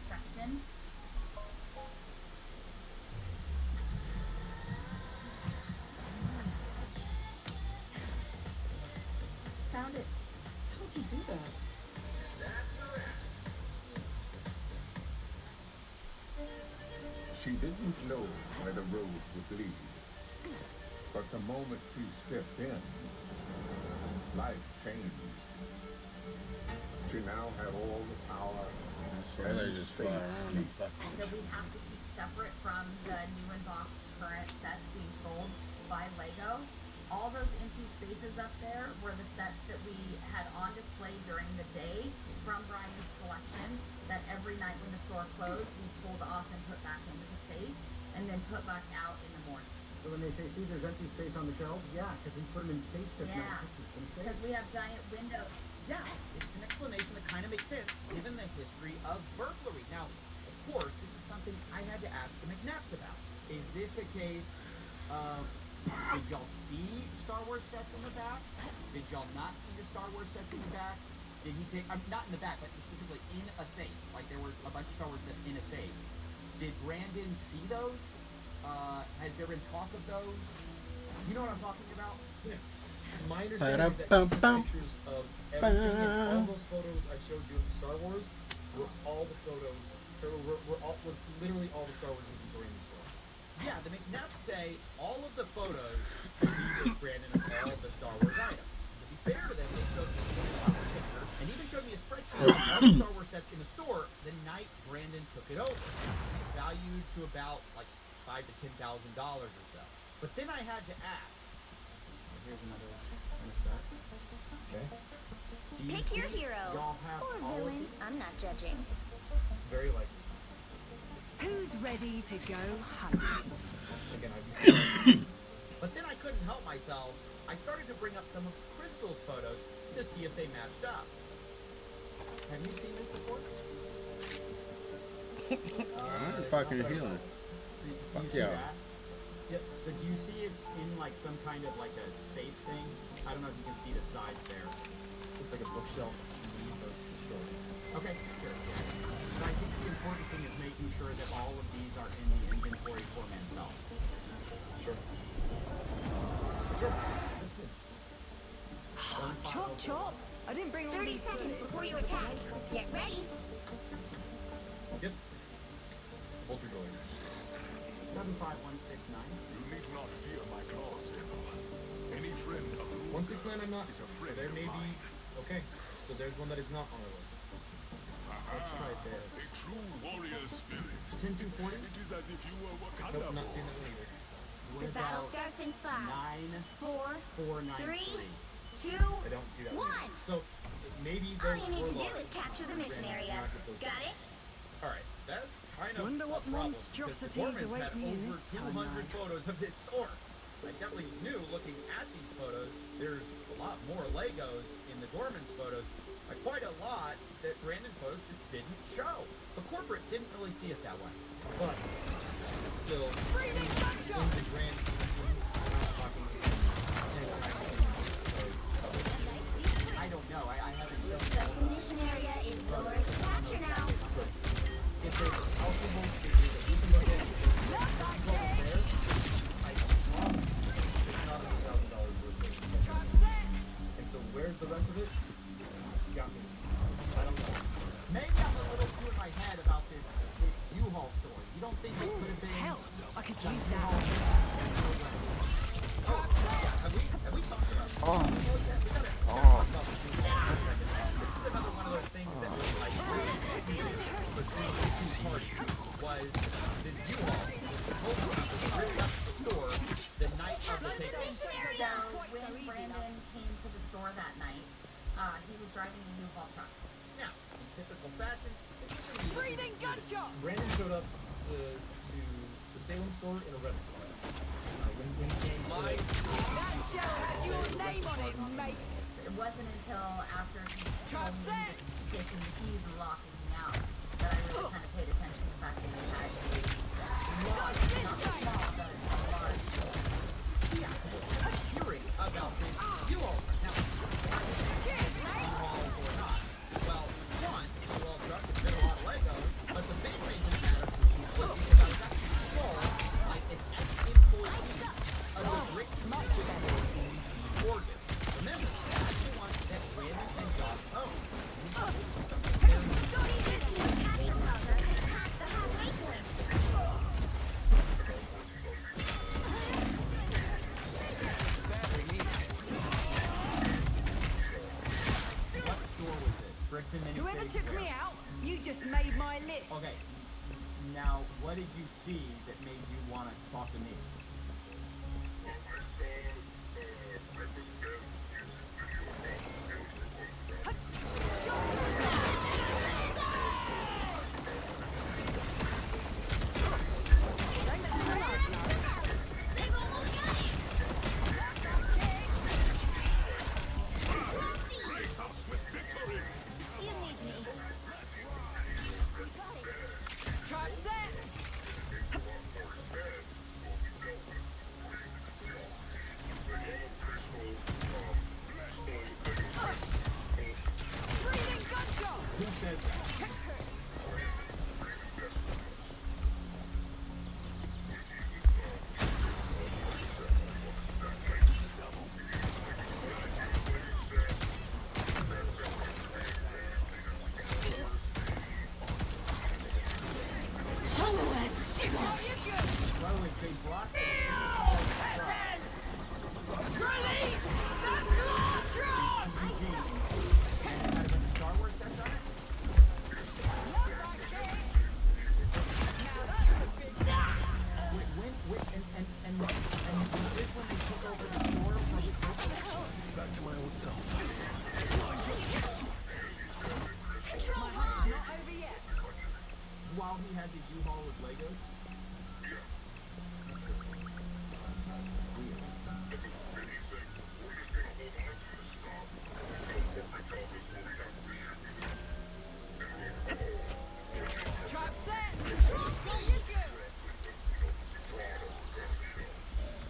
Speaker 3: section.
Speaker 10: Found it. How'd you do that?
Speaker 14: She didn't know where the road would lead, but the moment she stepped in, life changed. She now had all the power and
Speaker 11: They just fly around and fucking
Speaker 3: That we have to keep separate from the new in-box current sets being sold by Lego. All those empty spaces up there were the sets that we had on display during the day from Brian's collection that every night when the store closed, we pulled off and put back into the safe and then put back out in the morning.
Speaker 15: So when they say, see, there's empty space on the shelves, yeah, because we put them in safes at night to keep them safe.
Speaker 3: Because we have giant windows.
Speaker 12: Yeah, it's an explanation that kind of makes sense given the history of burglary. Now, of course, this is something I had to ask the McNaps about. Is this a case of, did y'all see Star Wars sets in the back? Did y'all not see the Star Wars sets in the back? Did he take, not in the back, but specifically in a safe. Like there were a bunch of Star Wars sets in a safe. Did Brandon see those? Has there been talk of those? You know what I'm talking about?
Speaker 15: Yeah. My understanding is that he took pictures of everything, and all those photos I showed you of the Star Wars were all the photos, was literally all the Star Wars inventory in the store.
Speaker 12: Yeah, the McNaps say all of the photos should be with Brandon of all of the Star Wars items. To be fair to them, they showed me pictures and even showed me a spreadsheet of all the Star Wars sets in the store the night Brandon took it over, valued to about like $5,000 to $10,000 or so. But then I had to ask. Here's another set.
Speaker 15: Okay.
Speaker 3: Pick your hero.
Speaker 12: Y'all have
Speaker 3: or
Speaker 12: all
Speaker 3: villain. I'm not judging.
Speaker 15: Very likely.
Speaker 10: Who's ready to go hunting?
Speaker 15: Again, I'd be scared.
Speaker 12: But then I couldn't help myself. I started to bring up some of Crystal's photos to see if they matched up. Have you seen this before?
Speaker 11: I'm fucking healing.
Speaker 12: So do
Speaker 11: Fuck
Speaker 12: you see
Speaker 11: yeah.
Speaker 12: that? Yep. So do you see it's in like some kind of like a safe thing? I don't know if you can see the sides there.
Speaker 15: Looks like a bookshelf to me, but sure.
Speaker 12: Okay, sure. But I think the important thing is making sure that all of these are in the inventory for Mansell.
Speaker 15: Sure. Sure. That's good.
Speaker 10: Chop, chop. I didn't bring all
Speaker 3: 30
Speaker 10: these
Speaker 3: seconds before you attack. Get ready.
Speaker 15: Yep. Ultra droid.
Speaker 12: 75169.
Speaker 2: You need not fear my claws, Echo. Any friend of
Speaker 15: 169 I'm not.
Speaker 2: is a
Speaker 15: So
Speaker 2: friend
Speaker 15: there
Speaker 2: of
Speaker 15: may be.
Speaker 2: mine.
Speaker 15: Okay. So there's one that is not on our list.
Speaker 12: Let's try this.
Speaker 2: A true warrior spirit.
Speaker 12: 10240.
Speaker 2: It is as if you were Wakanda.
Speaker 15: Nope, not seeing that one either.
Speaker 3: The battle starts in 5, 4,
Speaker 12: 9493.
Speaker 3: 3, 2,
Speaker 15: I don't see that one.
Speaker 3: 1.
Speaker 15: So maybe
Speaker 3: All
Speaker 15: those
Speaker 3: you need
Speaker 15: were
Speaker 3: to do
Speaker 15: large.
Speaker 3: is capture the mission area. Got it?
Speaker 12: Alright, that's kind of
Speaker 10: Wonder what
Speaker 12: a problem,
Speaker 10: monstrosities
Speaker 12: because the
Speaker 10: await
Speaker 12: Mormons
Speaker 10: me
Speaker 12: had
Speaker 10: in
Speaker 12: over
Speaker 10: this
Speaker 12: 200
Speaker 10: timeline.
Speaker 12: photos of this store. I definitely knew, looking at these photos, there's a lot more Legos in the Gorman's photos, quite a lot that Brandon's photos just didn't show. The corporate didn't really see it that way.
Speaker 15: But still, in the grand scheme of things, we're not talking 10 times the amount of
Speaker 12: I don't know. I haven't shown
Speaker 3: Looks like the mission area is yours to capture now.
Speaker 15: if there's a calculable figure that you can look at and say, this is what was there, I promise it's not $100,000 worth of it. And so where's the rest of it? You got me. I don't know.
Speaker 12: Maybe I'm a little too in my head about this U-Haul story. You don't think it could have been...
Speaker 10: Hell, I could
Speaker 12: some
Speaker 10: use that.
Speaker 12: Oh, yeah. Have we talked about this?
Speaker 11: Oh.
Speaker 12: We gotta talk about this U-Haul for a second. This is another one of those things that was like really between the two parties. Was this U-Haul was supposed to bring up the store the night of the takeover.
Speaker 3: So when Brandon came to the store that night, he was driving a U-Haul truck.
Speaker 12: Now, in typical fashion,
Speaker 10: Breathing gunshot!
Speaker 15: Brandon showed up to the Salem store in a red car. When he came to
Speaker 10: That shirt had your name on it, mate.
Speaker 3: It wasn't until after he told me he was taking the keys and locking me out that I really kind of paid attention to the fact that he had a large, not small, but a large.
Speaker 12: Hearing about this U-Haul truck. Now, U-Haul or not? Well, one, U-Haul truck is very comparison
Speaker 10: Whoever
Speaker 12: minifigs
Speaker 10: took me
Speaker 12: where?
Speaker 10: out, you just made my list.
Speaker 12: Okay. Now, what did you see that made you want to talk to me? Who says that? By the way, they blocked
Speaker 10: Release the Glotron!
Speaker 12: and had a bunch of Star Wars sets on it? And was this when they took over the store from
Speaker 1: Back to my old self.
Speaker 10: My hunt's not over yet.
Speaker 12: while he has a U-Haul with Legos?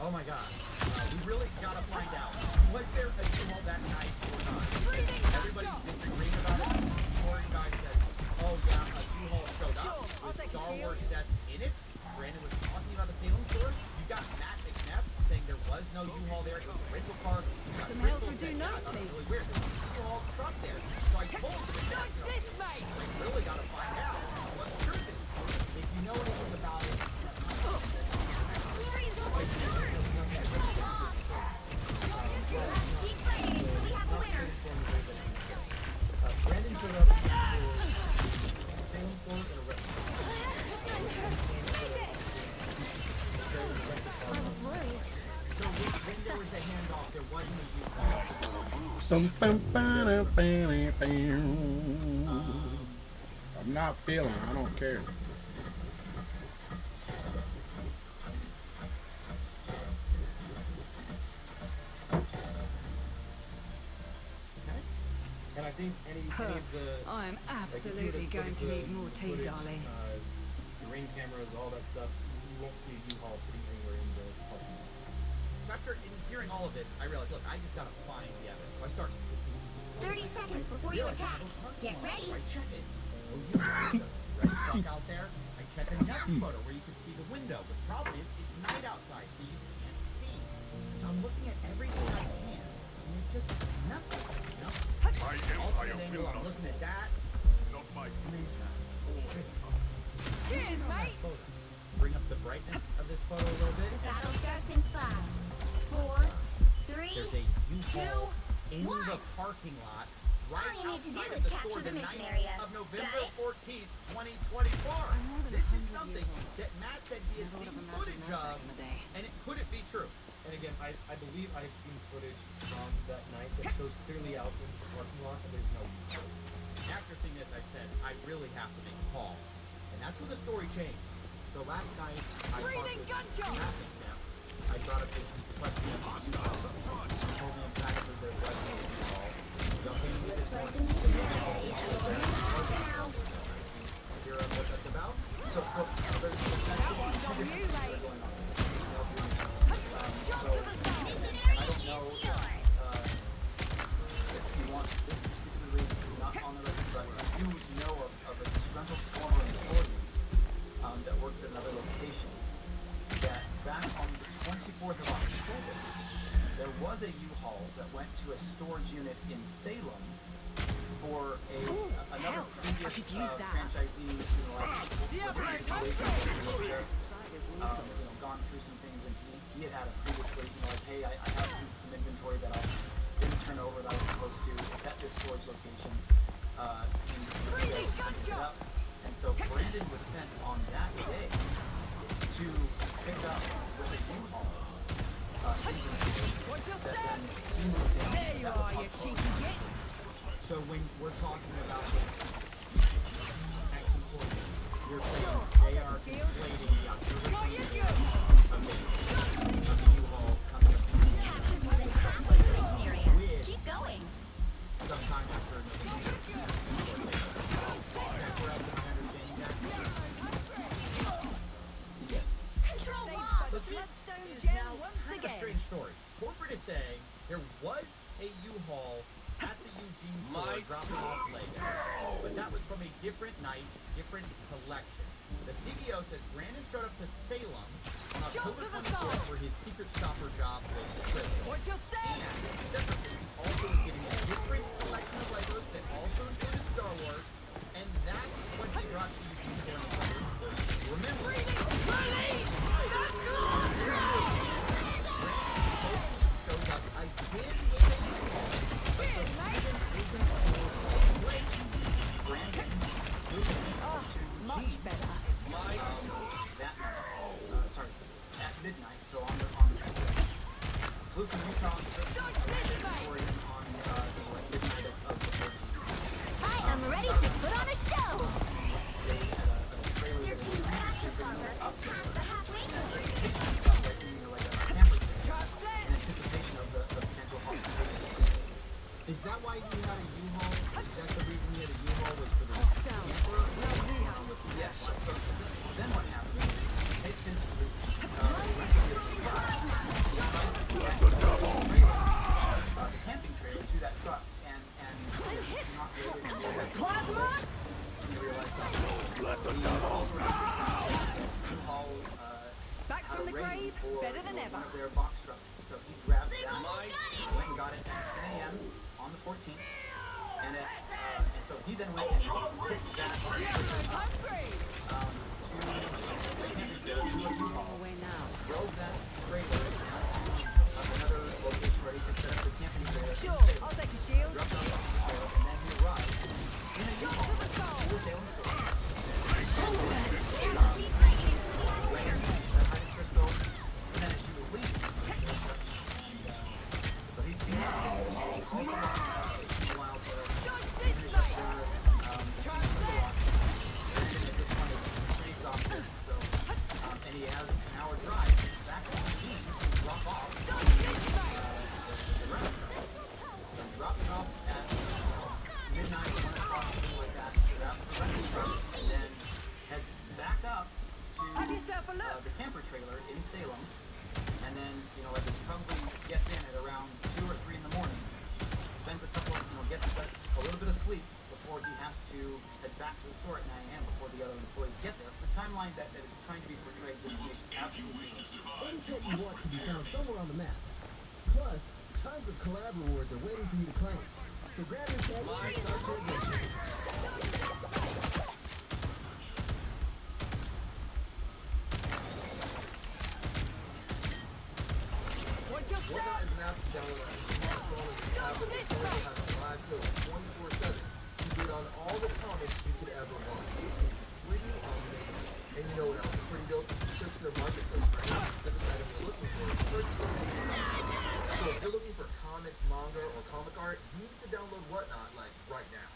Speaker 12: Oh my god. We really gotta find out. Was there a U-Haul that night or not? Everybody's disagreeing about it. Corey guy said, oh yeah, a U-Haul showed up with Star Wars sets in it. Brandon was talking about the Salem store. You got Matt McNeff saying there was no U-Haul there. It was a rental car.
Speaker 10: Some help would do nicely.
Speaker 12: Really weird. There's a U-Haul truck there. So I told him.
Speaker 10: Dodge this, mate!
Speaker 12: I really gotta find out what the truth is. If you know anything about it,
Speaker 15: Brandon showed up to Salem store in a restaurant.
Speaker 12: So when there was a handoff, there wasn't a U-Haul.
Speaker 11: I'm not feeling it. I don't care.
Speaker 15: And I think any of the
Speaker 10: I'm
Speaker 15: like,
Speaker 10: absolutely going to need more tea,
Speaker 15: footage,
Speaker 10: darling.
Speaker 15: The ring cameras, all that stuff, you won't see a U-Haul sitting anywhere in the parking lot.
Speaker 12: So after hearing all of this, I realized, look, I just gotta find the evidence. So I start
Speaker 16: 30 seconds before you attack. Get ready.
Speaker 12: I check it. Oh, you ready truck out there? I check another photo where you can see the window. But the problem is, it's night outside, so you can't see. So I'm looking at everything I can, and there's just nothing. Nothing. Alternate angle, I'm looking at that.
Speaker 9: Not my
Speaker 10: Cheers, mate!
Speaker 12: Bring up the brightness of this photo a little bit.
Speaker 16: Battle starts in 5, 4, 3,
Speaker 12: There's a U-Haul in
Speaker 16: 1.
Speaker 12: the parking lot right
Speaker 16: All you need to do
Speaker 12: outside
Speaker 16: is
Speaker 12: of the
Speaker 16: capture
Speaker 12: store
Speaker 16: the
Speaker 12: the
Speaker 16: mission
Speaker 12: night
Speaker 16: area.
Speaker 12: of November
Speaker 16: Got it?
Speaker 12: 14th, 2024. This is something that Matt said he had seen footage of, and it couldn't be true.
Speaker 15: And again, I believe I have seen footage from that night that shows clearly out in the parking lot that there's no U-Haul.
Speaker 12: After seeing this, I said, I really have to make a call. And that's when the story changed. So last night, I talked with Matt McNeff. I brought up this question of hostiles up front. He told me exactly there was no U-Haul. Jumping into this one. Hear what that's about? So there's two different things that are going on. So, and I don't know if you want this particularly not on the record, but I do know of a disgruntled former employee that worked at another location that back on the 24th of October, there was a U-Haul that went to a storage unit in Salem for another previous franchisee, gone through some things, and he had a previously, like, hey, I have some inventory that I didn't turn over that I was supposed to. It's at this storage location. And so Brandon was sent on that day to pick up with a U-Haul.
Speaker 10: There you are, you cheeky gits.
Speaker 12: So when we're talking about this ex-employee, you're saying they are conflating the October 28th of the U-Haul coming up with
Speaker 16: Keep going.
Speaker 12: sometime after November 15th. Is that correct? Am I understanding that? Yes.
Speaker 16: Control
Speaker 10: Saved
Speaker 16: lost.
Speaker 10: by the
Speaker 12: But
Speaker 10: Bloodstone
Speaker 12: this is
Speaker 10: Gem
Speaker 12: now
Speaker 10: once
Speaker 12: kind of a
Speaker 10: again.
Speaker 12: strange story. Corporate is saying there was a U-Haul at the Eugene store dropping off Lego, but that was from a different night, different collection. The CEO says Brandon showed up to Salem on October 24th for his secret shopper job with Chris.
Speaker 10: Watch your step.
Speaker 12: And separately, he also was getting a different collection of Legos that also included Star Wars, and that's what he brought to Eugene store on October 1st. Remember, shows up again with a U-Haul, but the reason isn't for late. Brandon moved to
Speaker 10: Much better.
Speaker 12: that night, at midnight, so on the flew from Utah to Oregon on the midnight of the 14th.
Speaker 16: I am ready to put on a show.
Speaker 12: Stayed at a trailer
Speaker 16: Your
Speaker 12: that
Speaker 16: team's
Speaker 12: was
Speaker 16: action progress is past the halfway point.
Speaker 12: like a camper trailer in anticipation of the potential hospitality. Is that why you had a U-Haul? Is that the reason you had a U-Haul was for the camper? Yes. So then what happened? He takes his the camping trailer to that truck and not really
Speaker 10: Plasma?
Speaker 12: you realize U-Haul
Speaker 10: Back from the grave, better than ever.
Speaker 12: one of their box trucks. So he grabbed that, went and got it at 10 a.m. on the 14th, and so he then went and picked that up to the camping trailer to a U-Haul, drove that trailer of another location where he could set up the camping trailer.
Speaker 10: Sure, I'll take a shield.
Speaker 12: Dropped it off at the and then he arrived in a U-Haul to the Salem store. Crystal, and then she was leaving. So he's been all around a while to finish up their at this point is pretty exhausted. So, and he has an hour drive back to the team to drop off the rental truck. So he drops it off at midnight, 1 o'clock, something like that. Grabs the rental truck and then heads back up
Speaker 10: Have yourself a look.
Speaker 12: the camper trailer in Salem, and then, like he probably gets in at around 2 or 3 in the morning, spends a couple, gets a little bit of sleep before he has to head back to the store at 9 a.m. before the other employees get there. The timeline that is trying to be portrayed just makes absolutely no sense.
Speaker 8: Any pet you want can be found somewhere on the map. Plus, tons of collab rewards are waiting for you to claim. So grab your pet and start your adventure.
Speaker 10: Watch your step.
Speaker 8: Whatnot is an app to download on your smartphone and tablet and also has a live show 24/7. You bid on all the comics you could ever want. Free on demand. And you know what else is pretty dope? Search their marketplace for any specific item you're looking for. Search for So if you're looking for comics, manga, or comic art, you need to download Whatnot like right now.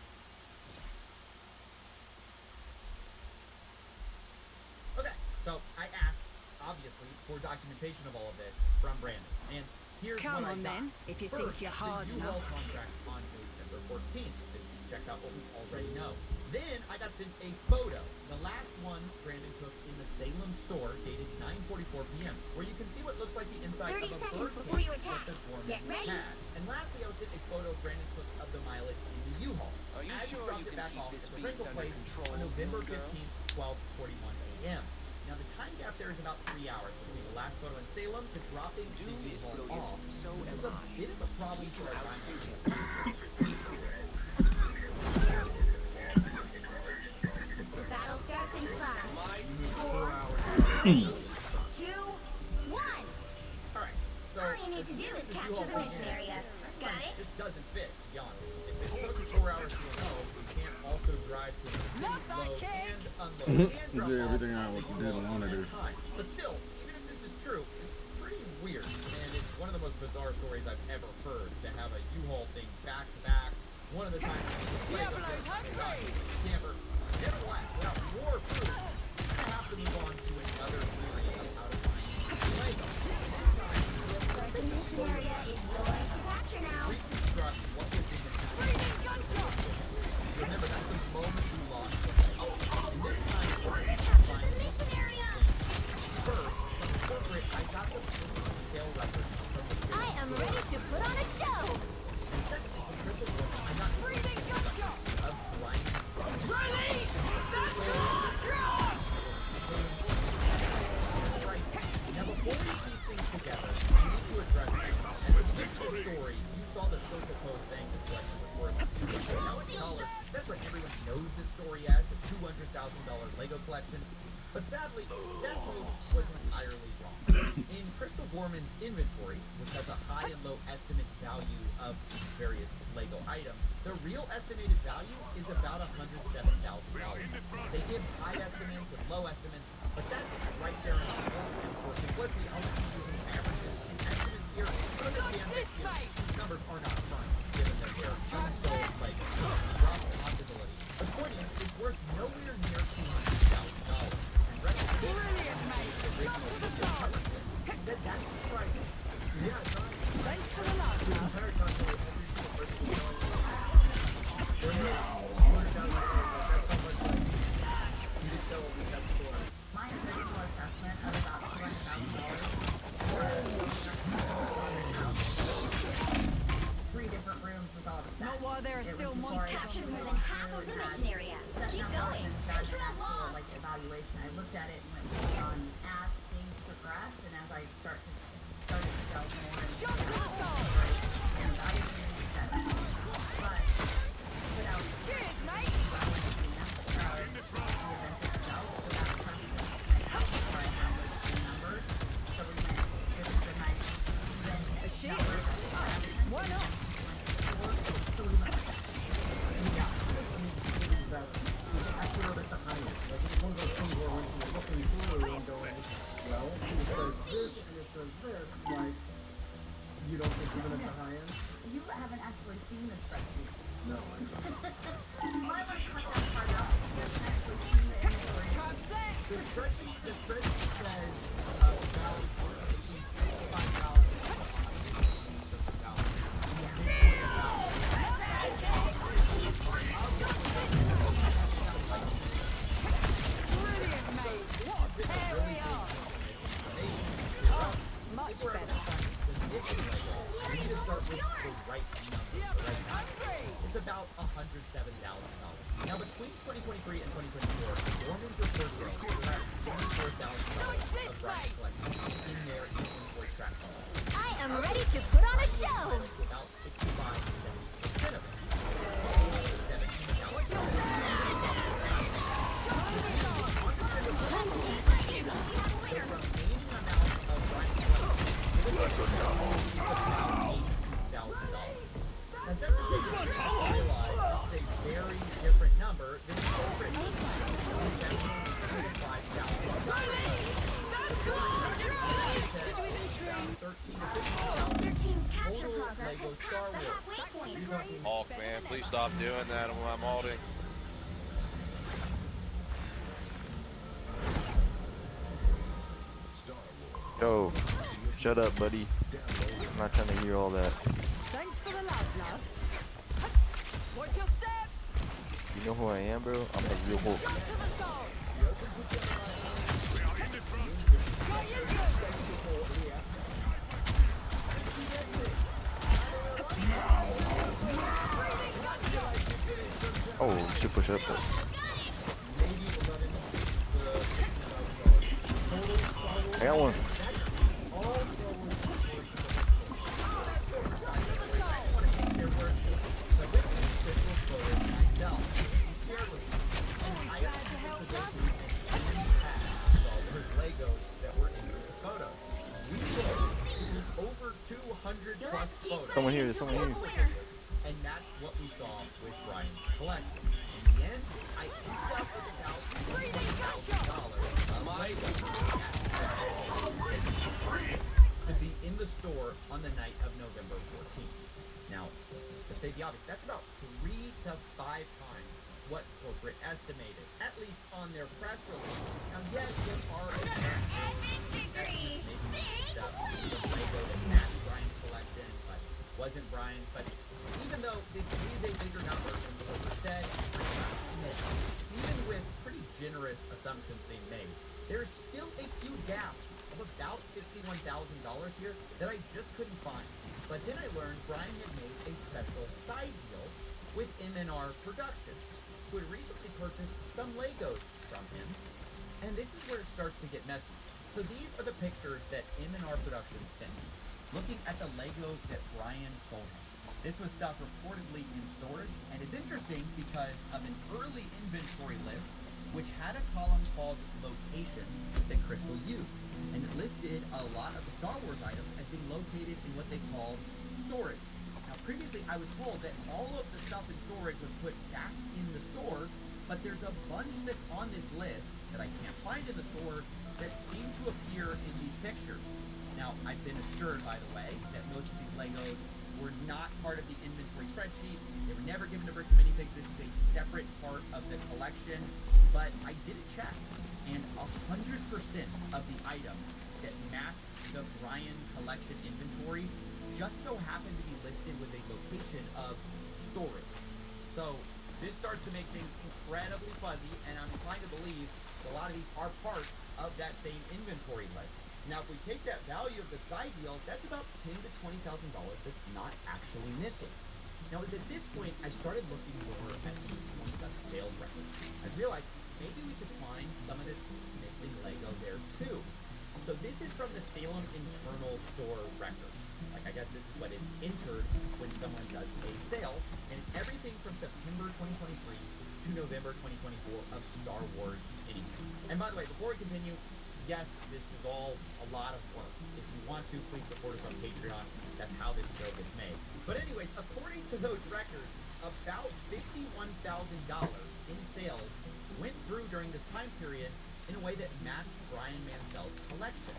Speaker 12: Okay, so I asked, obviously, for documentation of all of this from Brandon, and here's
Speaker 10: Come
Speaker 12: what I
Speaker 10: on,
Speaker 12: got.
Speaker 10: then, if you
Speaker 12: First,
Speaker 10: think you're hard
Speaker 12: the U-Haul
Speaker 10: enough.
Speaker 12: contract on November 14th. This checks out what we already know. Then I got sent a photo, the last one Brandon took in the Salem store, dated 9:44 p.m., where you can see what looks like the inside
Speaker 16: 30
Speaker 12: of a
Speaker 16: seconds
Speaker 12: bird
Speaker 16: before you
Speaker 12: cage
Speaker 16: attack.
Speaker 12: that the doorman
Speaker 16: Get ready.
Speaker 12: had. And lastly, I was sent a photo Brandon took of the mileage in the U-Haul.
Speaker 17: Are you
Speaker 12: as he
Speaker 17: sure
Speaker 12: dropped
Speaker 17: you
Speaker 12: it
Speaker 17: can
Speaker 12: back
Speaker 17: keep
Speaker 12: off
Speaker 17: this
Speaker 12: at the
Speaker 17: beast
Speaker 12: rental
Speaker 17: under
Speaker 12: place
Speaker 17: control,
Speaker 12: on November
Speaker 17: girl?
Speaker 12: 15th, 12:41 a.m. Now the time gap there is about 3 hours between the last photo in Salem to dropping the
Speaker 17: is
Speaker 12: U-Haul
Speaker 17: brilliant.
Speaker 12: off,
Speaker 17: So
Speaker 12: which is
Speaker 17: am
Speaker 12: a
Speaker 17: I.
Speaker 12: bit of a problem for our time.
Speaker 16: Battle starts in 5, 4, 3, 2, 1.
Speaker 12: Alright, so
Speaker 16: All you need
Speaker 12: as
Speaker 16: to do
Speaker 12: soon
Speaker 16: is
Speaker 12: as the
Speaker 16: capture
Speaker 12: U-Haul
Speaker 16: the
Speaker 12: comes
Speaker 16: mission
Speaker 12: in,
Speaker 16: area.
Speaker 12: the
Speaker 16: Got
Speaker 12: timeline
Speaker 16: it?
Speaker 12: just doesn't fit, to be honest. If it took 4 hours to go, we can't
Speaker 11: You did everything I didn't want to do.
Speaker 12: But still, even if this is true, it's pretty weird, and it's one of the most bizarre stories I've ever heard, to have a U-Haul thing back to back. One of the times Camper, nevertheless, without more proof, we're gonna have to move on to another theory of how to find Lego.
Speaker 16: The mission area is yours to capture now.
Speaker 12: Reconstruct what was in the past. Remember, that's the moment we lost the Lego. And this time, we're going to find the mission area. First, from the corporate, I got the detail records from the
Speaker 16: I am ready to put on a show.
Speaker 12: And secondly, from Crystal Woman, I got breathing gunshot of blind. Release the gunshot! Right. Now, before we piece things together, I need to address this. At the beginning of the story, you saw the social post saying this collection was worth $200,000. That's what everyone knows this story as, the $200,000 Lego collection. But sadly, that post was entirely wrong. In Crystal Gorman's inventory, which has a high and low estimate value of various Lego items, the real estimated value is about $107,000. They give high estimates and low estimates, but that's right there in the middle. And for simplicity, I'll just be using averages and estimates here. But understand that these numbers are not firm, given that they're unsold like rough possibility. The point is, it's worth nowhere near $200,000. Brilliant, mate! Jump to the top! That's right. Yeah, thanks for the last one. The entire time, every single person was going that's how much you did sell over that store.
Speaker 3: My original assessment of about $200,000. 3 different rooms with all the sets.
Speaker 10: Not while there are still monsters.
Speaker 16: Captured more than half of the mission area. Keep going.
Speaker 3: Like evaluation. I looked at it and went based on as things progress and as I started to delve more into and evaluating that. But without
Speaker 10: cheers, mate.
Speaker 3: The event itself, so that was something that I felt where I have those numbers. So we went, it was a nice even
Speaker 10: A sheep?
Speaker 3: number.
Speaker 10: Why not?
Speaker 3: So we went with that.
Speaker 15: I feel that's the highest. Like it's one of those things where when you're looking through and going, well, it says this and it says this, like you don't think even at the high end?
Speaker 3: You haven't actually seen the spreadsheet.
Speaker 15: No, I don't.
Speaker 3: You might want to cut that part out. You haven't actually seen the inventory.
Speaker 12: The spreadsheet says about 5,000.
Speaker 10: Much better.
Speaker 12: We need to start with the right number, the right number. It's about $107,000. Now, between 2023 and 2024, Gorman's reserve range is about $74,000 of Brian's collection in their inventory track.
Speaker 16: I am ready to put on a show.
Speaker 12: About 65 to 70% of it. That doesn't take you to realize it's a very different number than the corporate
Speaker 16: Your team's capture progress has passed the halfway point.
Speaker 17: Hulk, man, please stop doing that. I'm holding.
Speaker 18: Yo, shut up, buddy. I'm not trying to hear all that.
Speaker 10: Thanks for the love. Watch your step.
Speaker 18: You know who I am, bro? I'm a real Hulk.
Speaker 10: Jump to the side.
Speaker 18: Oh, we should push up. I got one.
Speaker 12: Someone here. And that's what we saw with Brian's collection. the end, I ended up with about $3,000 to be in the store on the night of November 14th. Now, to state the obvious, that's about 3 to 5 times what corporate estimated, at least on their press release. Now, yes, there are maybe stuff, the Lego that matched Brian's collection, but wasn't Brian's. But even though this is a bigger number than the corporate said, even with pretty generous assumptions they made, there's still a huge gap of about $61,000 here that I just couldn't find. But then I learned Brian had made a special side deal with M&R Productions, who had recently purchased some Legos from him, and this is where it starts to get messy. So these are the pictures that M&R Productions sent me, looking at the Legos that Brian sold him. This was stuff reportedly in storage, and it's interesting because of an early inventory list which had a column called Location that Crystal used, and it listed a lot of the Star Wars items as being located in what they called storage. Now, previously I was told that all of the stuff in storage was put back in the store, but there's a bunch that's on this list that I can't find in the store that seem to appear in these pictures. Now, I've been assured, by the way, that most of these Legos were not part of the inventory spreadsheet. They were never given to Versus Minifigs. This is a separate part of the collection, but I did a check, and 100% of the items that match the Brian collection inventory just so happen to be listed with a location of storage. So this starts to make things incredibly fuzzy, and I'm inclined to believe that a lot of these are part of that same inventory list. Now, if we take that value of the side deal, that's about $10,000 to $20,000 that's not actually missing. Now, it was at this point I started looking more at the point of sales records. I realized maybe we could find some of this missing Lego there too. So this is from the Salem internal store records. Like, I guess this is what is entered when someone does a sale, and it's everything from September 2023 to November 2024 of Star Wars anything. And by the way, before we continue, yes, this is all a lot of work. If you want to, please support us on Patreon. That's how this show gets made. But anyways, according to those records, about $51,000 in sales went through during this time period in a way that matched Brian Mansell's collection.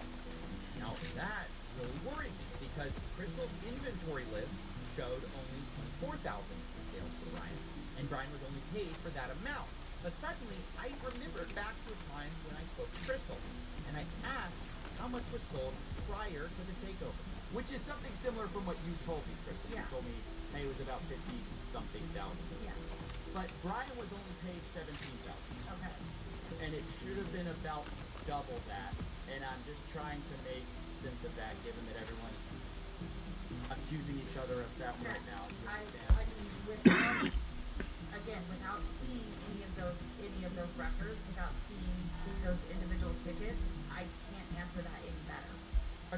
Speaker 12: Now, that really worried me because Crystal's inventory list showed only $24,000 in sales for Brian, and Brian was only paid for that amount. But suddenly, I remembered back to a time when I spoke to Crystal, and I asked how much was sold prior to the takeover.
Speaker 15: Which is something similar from what you told me, Crystal.
Speaker 3: Yeah.
Speaker 15: You told me, hey, it was about 50-something thousand.
Speaker 3: Yeah.
Speaker 15: But Brian was only paid $17,000.
Speaker 3: Okay.
Speaker 15: And it should have been about double that. And I'm just trying to make sense of that, given that everyone's accusing each other of that right now.
Speaker 3: I mean, without seeing any of those records, without seeing those individual tickets, I can't answer that any better.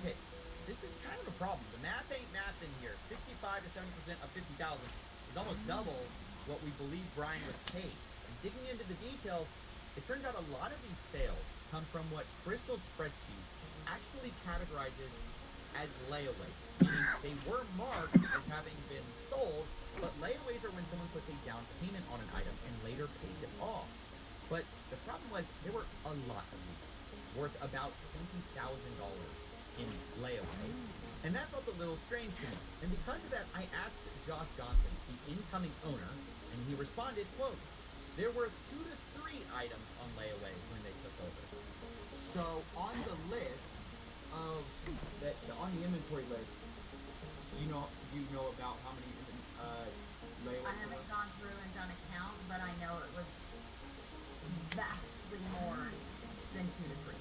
Speaker 12: Okay, this is kind of a problem. The math ain't math in here. 65 to 70% of 50,000 is almost double what we believe Brian was paid. And digging into the details, it turns out a lot of these sales come from what Crystal's spreadsheet actually categorizes as layaway, meaning they were marked as having been sold, but layaways are when someone puts a down payment on an item and later pays it off. But the problem was there were a lot of these, worth about $20,000 in layaway, and that felt a little strange to me. And because of that, I asked Josh Johnson, the incoming owner, and he responded, quote, there were 2 to 3 items on layaway when they took over.
Speaker 15: So on the list of on the inventory list, do you know about how many layaways?
Speaker 3: I haven't gone through and done a count, but I know it was vastly more than 2 to 3.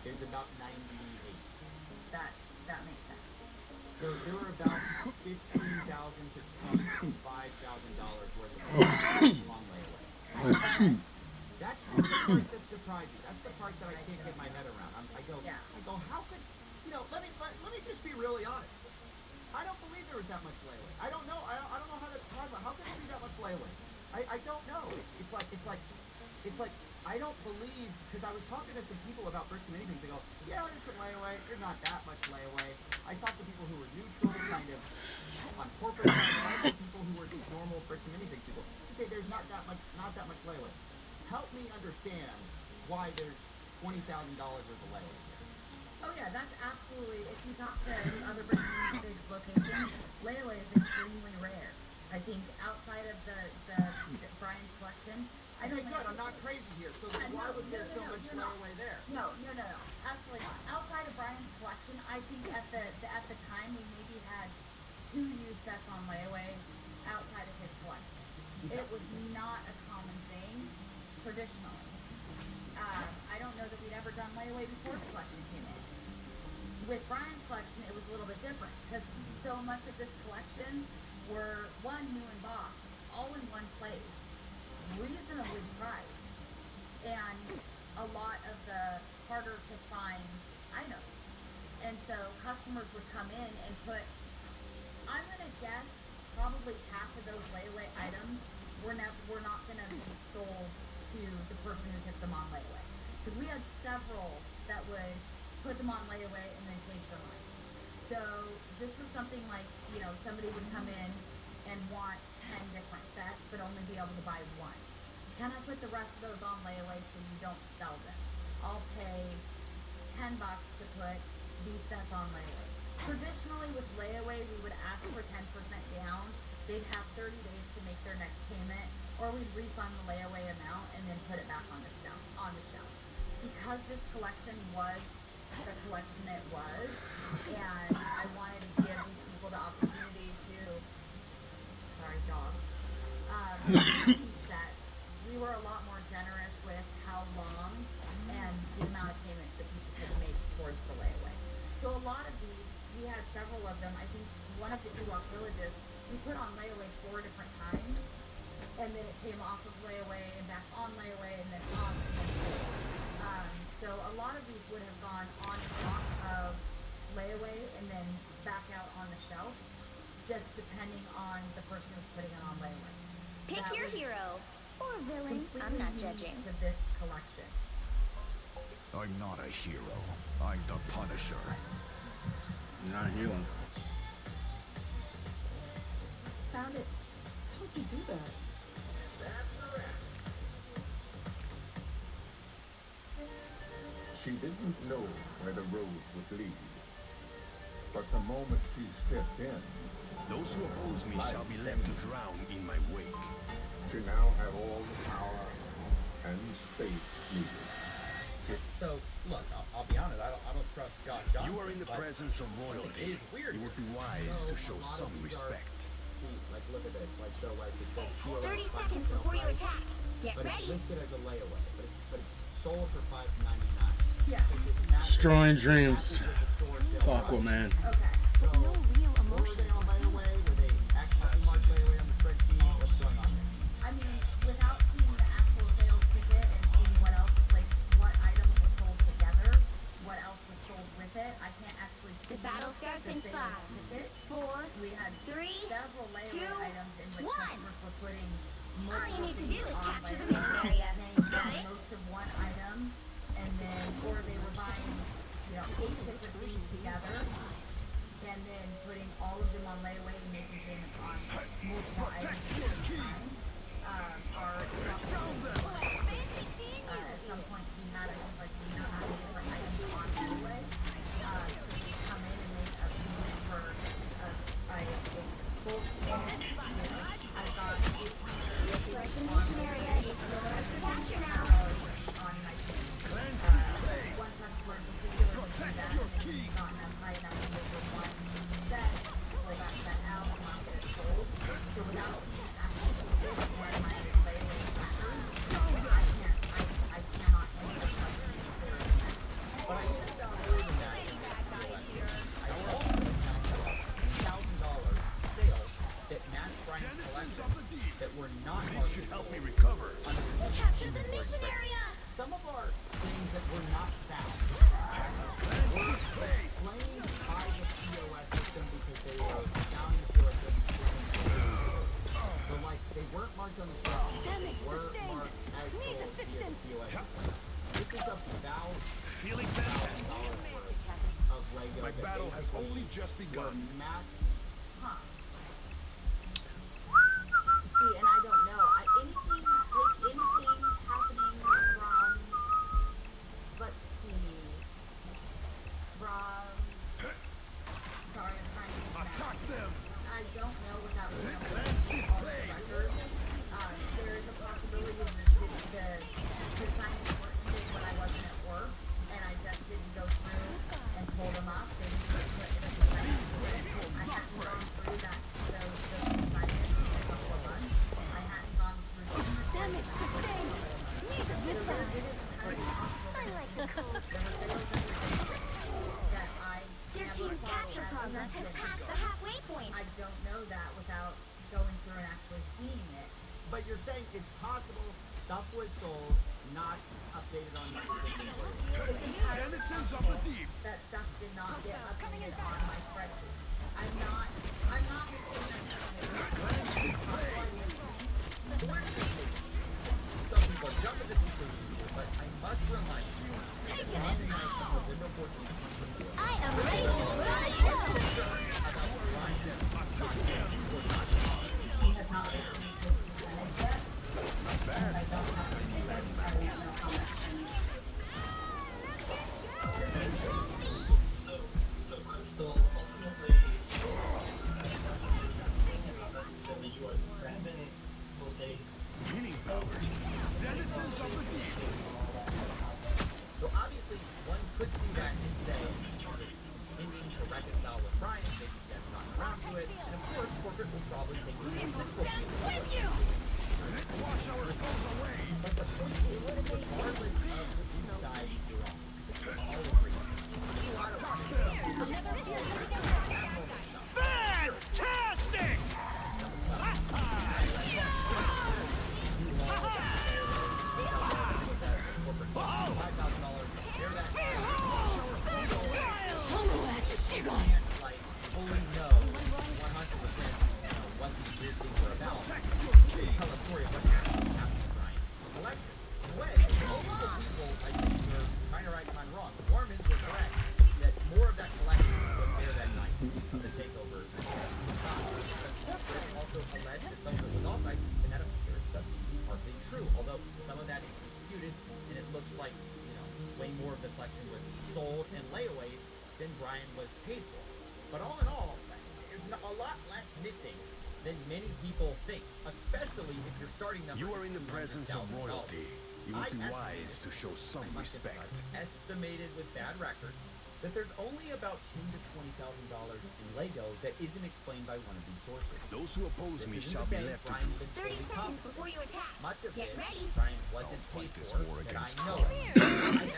Speaker 15: It was about 98.
Speaker 3: That makes sense.
Speaker 15: So there were about $15,000 to $25,000 worth of on layaway. That's just the part that's surprising. That's the part that I can't get my head around. I go, how could, let me just be really honest. I don't believe there was that much layaway. I don't know. I don't know how that's possible. How could there be that much layaway? I don't know. It's like
Speaker 12: I don't believe, because I was talking to some people about bricks and mini things, they go, yeah, there's some layaway, there's not that much layaway. I talked to people who were neutral, kind of on corporate side, and I talked to people who were just normal bricks and mini things people. They say there's not that much layaway. Help me understand why there's $20,000 worth of layaway here.
Speaker 3: Oh yeah, that's absolutely, if you talk to other bricks and mini locations, layaway is extremely rare. I think outside of the Brian's collection, I don't
Speaker 12: Okay, good. I'm not crazy here. So then why was there so much layaway there?
Speaker 3: No, absolutely not. Outside of Brian's collection, I think at the time we maybe had 2 used sets on layaway outside of his collection. It was not a common thing traditionally. I don't know that we'd ever done layaway before the collection came in. With Brian's collection, it was a little bit different because so much of this collection were new in box, all in one place, reasonably priced, and a lot of the harder to find items. And so customers would come in and put, I'm gonna guess probably half of those layaway items were not gonna be sold to the person who took them on layaway. Because we had several that would put them on layaway and then change their mind. So this was something like, somebody would come in and want 10 different sets, but only be able to buy 1. Can I put the rest of those on layaway so you don't sell them? I'll pay $10 to put these sets on layaway. Traditionally with layaway, we would ask for 10% down. They'd have 30 days to make their next payment, or we'd refund the layaway amount and then put it back on the shelf. Because this collection was the collection it was, and I wanted to give these people the opportunity to, sorry dogs, these sets, we were a lot more generous with how long and the amount of payments that people could make towards the layaway. So a lot of these, we had several of them. I think one of the Ewok villages, we put on layaway 4 different times, and then it came off of layaway and back on layaway and then off and then sold. So a lot of these would have gone on and off of layaway and then back out on the shelf, just depending on the person who's putting it on layaway.
Speaker 16: Pick your hero or villain. I'm not judging.
Speaker 3: To this collection.
Speaker 2: I'm not a hero. I'm the Punisher.
Speaker 11: Not healing.
Speaker 10: Found it. How'd you do that?
Speaker 14: She didn't know where the road would lead. But the moment she stepped in,
Speaker 2: Those who oppose me shall be left to drown in my wake.
Speaker 14: she now had all the power and space needed.
Speaker 12: So, look, I'll be honest, I don't trust Josh Johnson.
Speaker 2: You are in the presence of royalty.
Speaker 12: It is weird.
Speaker 2: It would be wise to show some respect.
Speaker 15: See, look at this. So, it says
Speaker 16: 30 seconds before you attack. Get
Speaker 15: but
Speaker 16: ready.
Speaker 15: It's listed as a layaway, but it's sold for $5.99.
Speaker 3: Yeah.
Speaker 11: Destroying dreams. Aquaman.
Speaker 3: Okay.
Speaker 15: So, no real emotion. Were they on layaway? Were they actually marked layaway on the spreadsheet? What's going on there?
Speaker 3: I mean, without seeing the actual sales ticket and seeing what else, like what items were sold together, what else was sold with it, I can't actually see
Speaker 16: The battle starts
Speaker 3: the
Speaker 16: in
Speaker 3: sales
Speaker 16: 5,
Speaker 3: ticket.
Speaker 16: 4,
Speaker 3: We had
Speaker 16: 3,
Speaker 3: several layaway
Speaker 16: 2,
Speaker 3: items in which
Speaker 16: 1.
Speaker 3: customers were putting
Speaker 16: All
Speaker 3: multiple
Speaker 16: you need to
Speaker 3: things
Speaker 16: do is
Speaker 3: on
Speaker 16: capture the
Speaker 3: layaway,
Speaker 16: mission area.
Speaker 3: paying
Speaker 16: Got it?
Speaker 3: most of one item, and then, or they were buying, 8 different things together, and then putting all of them on layaway and making payments on multiple items at the same time. At some point we had, I think, like 8 or 9 different items on layaway. So we come in and make a payment for a full payment. I got 8
Speaker 16: Like the mission area is yours to capture now.
Speaker 3: on my one customer in particular would do that and then not have high enough to get the one set, pull that set out and not get it sold. So without seeing actual ticket and my layaway factors, I cannot answer the question any clearer than that.
Speaker 12: But I even found more than that in that collection. I also found $3,000 sales that matched Brian's collection that were not
Speaker 2: This should help me recover.
Speaker 16: Capture the mission area.
Speaker 12: Some of our things that were not found were explained POS system. This is about
Speaker 2: feeling fantastic.
Speaker 12: of Lego.
Speaker 2: My
Speaker 12: that
Speaker 2: battle has
Speaker 12: basically
Speaker 2: only just begun.
Speaker 12: were matched.
Speaker 3: Huh. See, and I don't know. Anything happening from, let's see, from, sorry, I'm trying to
Speaker 2: attack them.
Speaker 3: I don't know without being able to see all the records. There is a possibility that the assignments were ended when I wasn't at work, and I just didn't go through and pull them up. They were put in a assignment to it. I hadn't gone through those assignments in a couple of months. I hadn't gone through
Speaker 10: Damage sustained. Need a
Speaker 3: so
Speaker 10: missile.
Speaker 3: it is entirely possible
Speaker 10: I like the cold.
Speaker 3: there were videos that I
Speaker 16: Their
Speaker 3: never
Speaker 16: team's
Speaker 3: saw
Speaker 16: capture
Speaker 3: as
Speaker 16: progress has
Speaker 3: evidence.
Speaker 16: passed the halfway point.
Speaker 3: I don't know that without going through and actually seeing it.
Speaker 12: But you're saying it's possible stuff was sold, not updated on your inventory.
Speaker 3: It's entirely
Speaker 2: Denizens of the
Speaker 3: possible
Speaker 2: deep.
Speaker 3: that stuff did not get updated on my spreadsheet. I'm not
Speaker 12: Some people jump into conclusions here, but I must remind you that on the night of November 14th, 2024,
Speaker 16: I am ready to run a show.
Speaker 12: about Brian was not
Speaker 3: he has not been presented yet. And I don't have no comment.
Speaker 7: So Crystal ultimately the US Brandon will take
Speaker 2: Meaning power. Denizens of the deep.
Speaker 12: So obviously, one could see that and say, continuing to reconcile with Brian, maybe she hasn't gotten around to it, and of course, corporate will probably take the
Speaker 10: With you.
Speaker 2: Wash our foes away.
Speaker 12: But the point is, regardless of whose side you're on, all agree. You ought to want
Speaker 2: Fantastic!
Speaker 12: fully know 100% what these weird things are about. Tell a story of what happened to Brian's collection. In a way, multiple people, I think, were trying to write time wrong. Mormons were correct that more of that collection was there that night of the takeover. The corporate also alleged that some of it was off-site, and that appears to be partly true, although some of that is disputed, and it looks like, way more of the collection was sold and layaway than Brian was paid for. But all in all, there's a lot less missing than many people think, especially if you're starting them.
Speaker 2: You are in the presence of royalty. You would be wise to show some respect.
Speaker 12: Estimated with bad records that there's only about $10,000 to $20,000 in Lego that isn't explained by one of these sources.
Speaker 2: Those who oppose me shall be left to
Speaker 12: Brian's been
Speaker 16: 30
Speaker 12: fully
Speaker 16: seconds
Speaker 12: confident.
Speaker 16: before you attack.
Speaker 12: Much of
Speaker 16: Get
Speaker 12: this,
Speaker 16: ready.
Speaker 12: Brian wasn't
Speaker 2: I'll fight
Speaker 12: paid
Speaker 2: this
Speaker 12: for,
Speaker 2: war
Speaker 12: that I
Speaker 2: against
Speaker 12: know.
Speaker 2: Come
Speaker 12: I estimate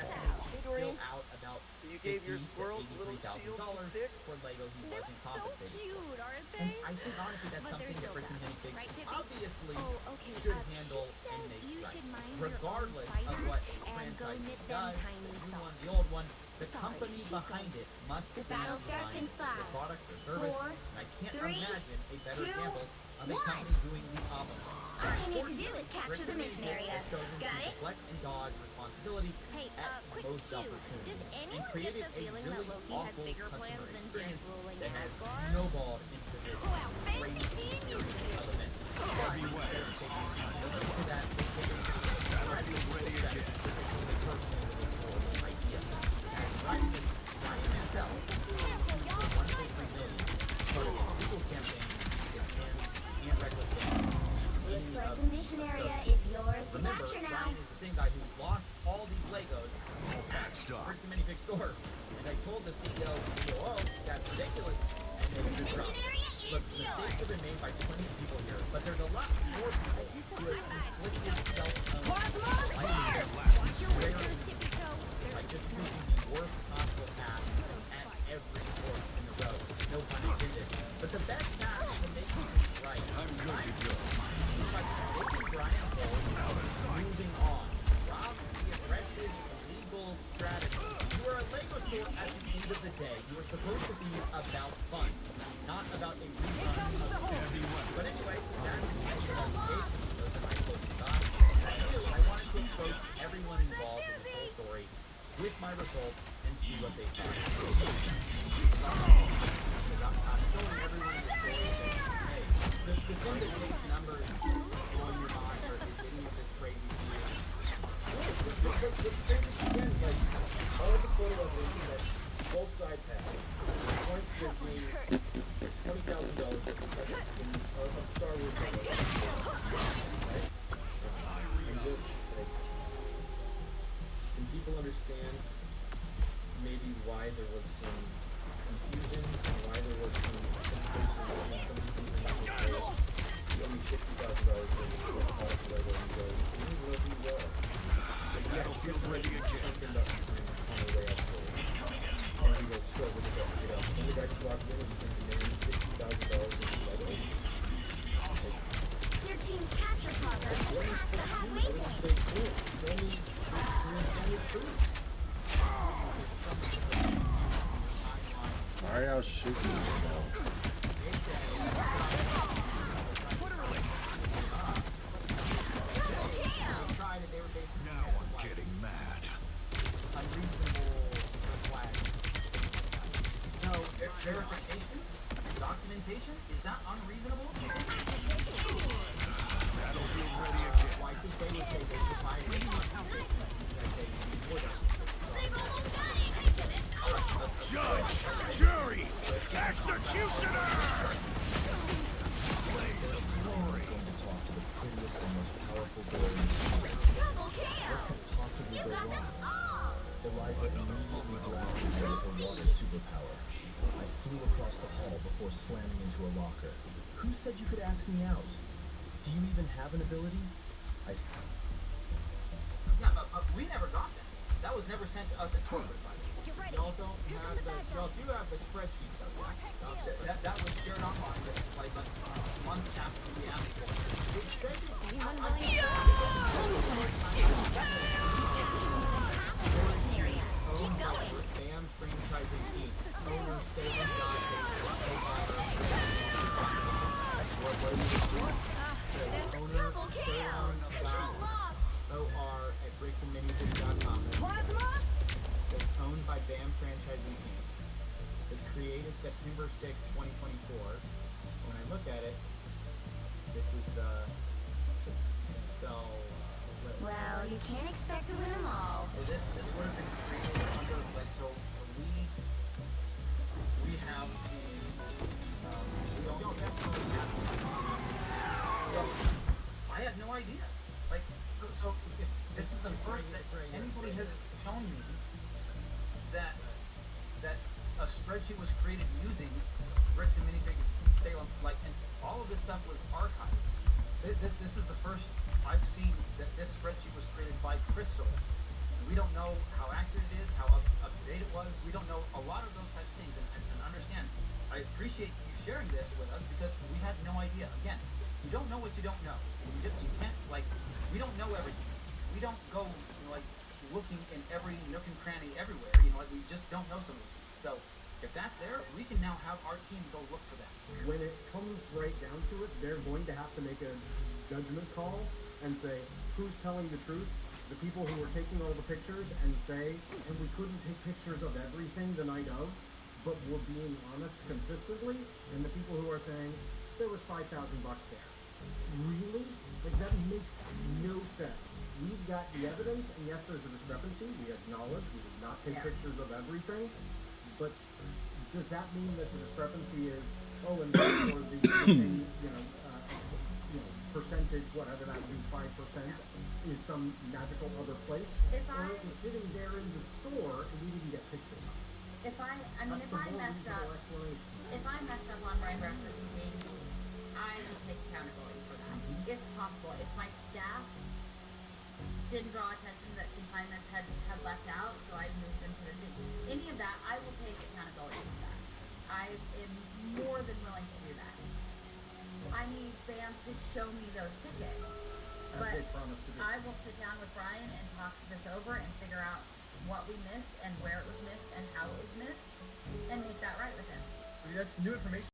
Speaker 12: still out about
Speaker 15: So you gave your squirrels little
Speaker 12: $53,000
Speaker 15: shields and sticks?
Speaker 12: for Lego he
Speaker 10: They're
Speaker 12: wasn't
Speaker 10: so
Speaker 12: compensated for.
Speaker 10: cute, aren't
Speaker 12: And
Speaker 10: they?
Speaker 12: I think honestly that's
Speaker 10: But
Speaker 12: something
Speaker 10: they're
Speaker 12: that
Speaker 10: still
Speaker 12: Bricks and
Speaker 10: bad.
Speaker 12: Minifigs
Speaker 10: Right, Tippy?
Speaker 12: obviously
Speaker 10: Oh, okay.
Speaker 12: should
Speaker 10: She
Speaker 12: handle
Speaker 10: says
Speaker 12: and make
Speaker 10: you
Speaker 12: right.
Speaker 10: should mind your own
Speaker 12: Regardless of
Speaker 10: spiders
Speaker 12: what
Speaker 10: and go
Speaker 12: franchise
Speaker 10: knit them
Speaker 12: does,
Speaker 10: tiny
Speaker 12: the new one,
Speaker 10: socks.
Speaker 12: the old one, the
Speaker 10: Sorry,
Speaker 12: company
Speaker 10: she's
Speaker 12: behind
Speaker 10: gone.
Speaker 12: it must
Speaker 16: The
Speaker 12: stand
Speaker 16: battle starts in
Speaker 12: behind the
Speaker 16: 5,
Speaker 12: product or service.
Speaker 16: 4,
Speaker 12: And I can't
Speaker 16: 3,
Speaker 12: imagine a better
Speaker 16: 2,
Speaker 12: example of a
Speaker 16: 1.
Speaker 12: company doing the opposite.
Speaker 16: All you need to do is capture the mission area. Got it?
Speaker 12: Deflect and dodge responsibility
Speaker 10: Hey,
Speaker 12: at
Speaker 10: quick
Speaker 12: most
Speaker 10: cue.
Speaker 12: opportunities,
Speaker 10: Does
Speaker 12: and
Speaker 10: anyone get
Speaker 12: created
Speaker 10: the
Speaker 12: a
Speaker 10: feeling
Speaker 12: really
Speaker 10: that Loki has
Speaker 12: awful
Speaker 10: bigger
Speaker 12: customer
Speaker 10: plans than
Speaker 12: experience
Speaker 10: just ruling
Speaker 12: that has
Speaker 10: Asgard?
Speaker 12: snowballed into this
Speaker 10: Wow, fancy
Speaker 12: crazy
Speaker 10: seeing you.
Speaker 12: series of events. Heavy weapons. To that, they take it ready again. Idea. And Ryan himself, $1.3 million, started a legal campaign against him and Reckless Games.
Speaker 16: Looks like the mission area is yours to
Speaker 12: Remember,
Speaker 16: capture now.
Speaker 12: Brian is the same guy who lost all these Legos at Bricks and Minifig store. And I told the CEO and COO that's ridiculous, and they
Speaker 16: The mission area is
Speaker 12: look, mistakes have been made by plenty of people here, but there's a lot more people who have inflicted self-own by just choosing the worst possible path at every fork in the road. No pun intended. But the best path to make things right. I'm good to go. By making Brian whole, moving on. Drop the aggressive, legal strategy. You are a Lego store at the end of the day. You are supposed to be about fun, not about a rerun of heavy weapons. But anyway, that's the expectation. Those are my closing thoughts. I wanted to approach every with my results and see what they thought. Because I'm showing everyone the story that, hey, the thing that makes numbers blow your mind or is any of this crazy to you.
Speaker 15: The thing is, again, like, all the photo evidence that both sides have points to being $20,000 worth of Star Wars dollars, right? And just, like, can people understand maybe why there was some confusion and why there was some conversation between some of these things and only $60,000 worth of product Lego and go, we don't know who you are. Like, yeah, here's ready to something that was on the way up for it. And we go, so we're going to get up. And the guy just walks in and he's thinking, man, $60,000 worth of Lego.
Speaker 16: Your team's capture progress is past the halfway point.
Speaker 15: Say, cool, show me proof.
Speaker 11: Why are y'all shooting me now?
Speaker 2: Now I'm getting mad.
Speaker 12: Unreasonable request. So, verification? Documentation? Is that unreasonable?
Speaker 2: Battlefield ready again.
Speaker 12: Well, I think they would say they provide documentation that they need more documentation.
Speaker 2: Judge, jury, executioner! Blaze of glory.
Speaker 8: Going to talk to the prettiest and most powerful girl in the world. What could possibly go wrong? Eliza immediately blasted her with her water superpower. I flew across the hall before slamming into a locker. Who said you could ask me out? Do you even have an ability?
Speaker 12: Yeah, we never got that. That was never sent to us at corporate, by the way. Y'all don't have the, y'all do have the spreadsheets of that. That was shared online, but like a month after we asked for it. It said that owned by BAM Franchising Inc. Owner Salem Owner Salem OR at bricksandminivids.com.
Speaker 16: Plasma?
Speaker 12: It's owned by BAM Franchising Inc. It's created September 6, 2024. When I look at it, this is the Excel.
Speaker 16: Well, you can't expect to win them all.
Speaker 12: This would have been created under, like, so we have the, we don't definitely have I had no idea. Like, so if this is the first that anybody has shown me that a spreadsheet was created using Bricks and Minifigs Salem, like, and all of this stuff was archived. This is the first I've seen that this spreadsheet was created by Crystal. And we don't know how accurate it is, how up to date it was. We don't know a lot of those such things. And understand, I appreciate you sharing this with us because we had no idea. Again, you don't know what you don't know. You can't, like, we don't know everything. We don't go, like, looking in every nook and cranny everywhere. Like, we just don't know some of these things. So if that's there, we can now have our team go look for that.
Speaker 19: When it comes right down to it, they're going to have to make a judgment call and say, who's telling the truth? The people who were taking all the pictures and say, and we couldn't take pictures of everything the night of, but we're being honest consistently, and the people who are saying, there was $5,000 there. Really? Like, that makes no sense. We've got the evidence, and yes, there's a discrepancy. We acknowledge we did not take pictures of everything, but does that mean that the discrepancy is, oh, and therefore the same, percentage, whatever that would be, 5%, is some magical other place? Or it was sitting there in the store and we didn't get pictures of it.
Speaker 3: If I messed up on Brain Record TV, I would take accountability for that. It's possible. If my staff didn't draw attention that consignments had left out, so I moved into the thing, any of that, I will take accountability for that. I am more than willing to do that. I need BAM to show me those tickets. But I will sit down with Brian and talk this over and figure out what we missed and where it was missed and how it was missed and make that right with him.
Speaker 15: I mean, that's new information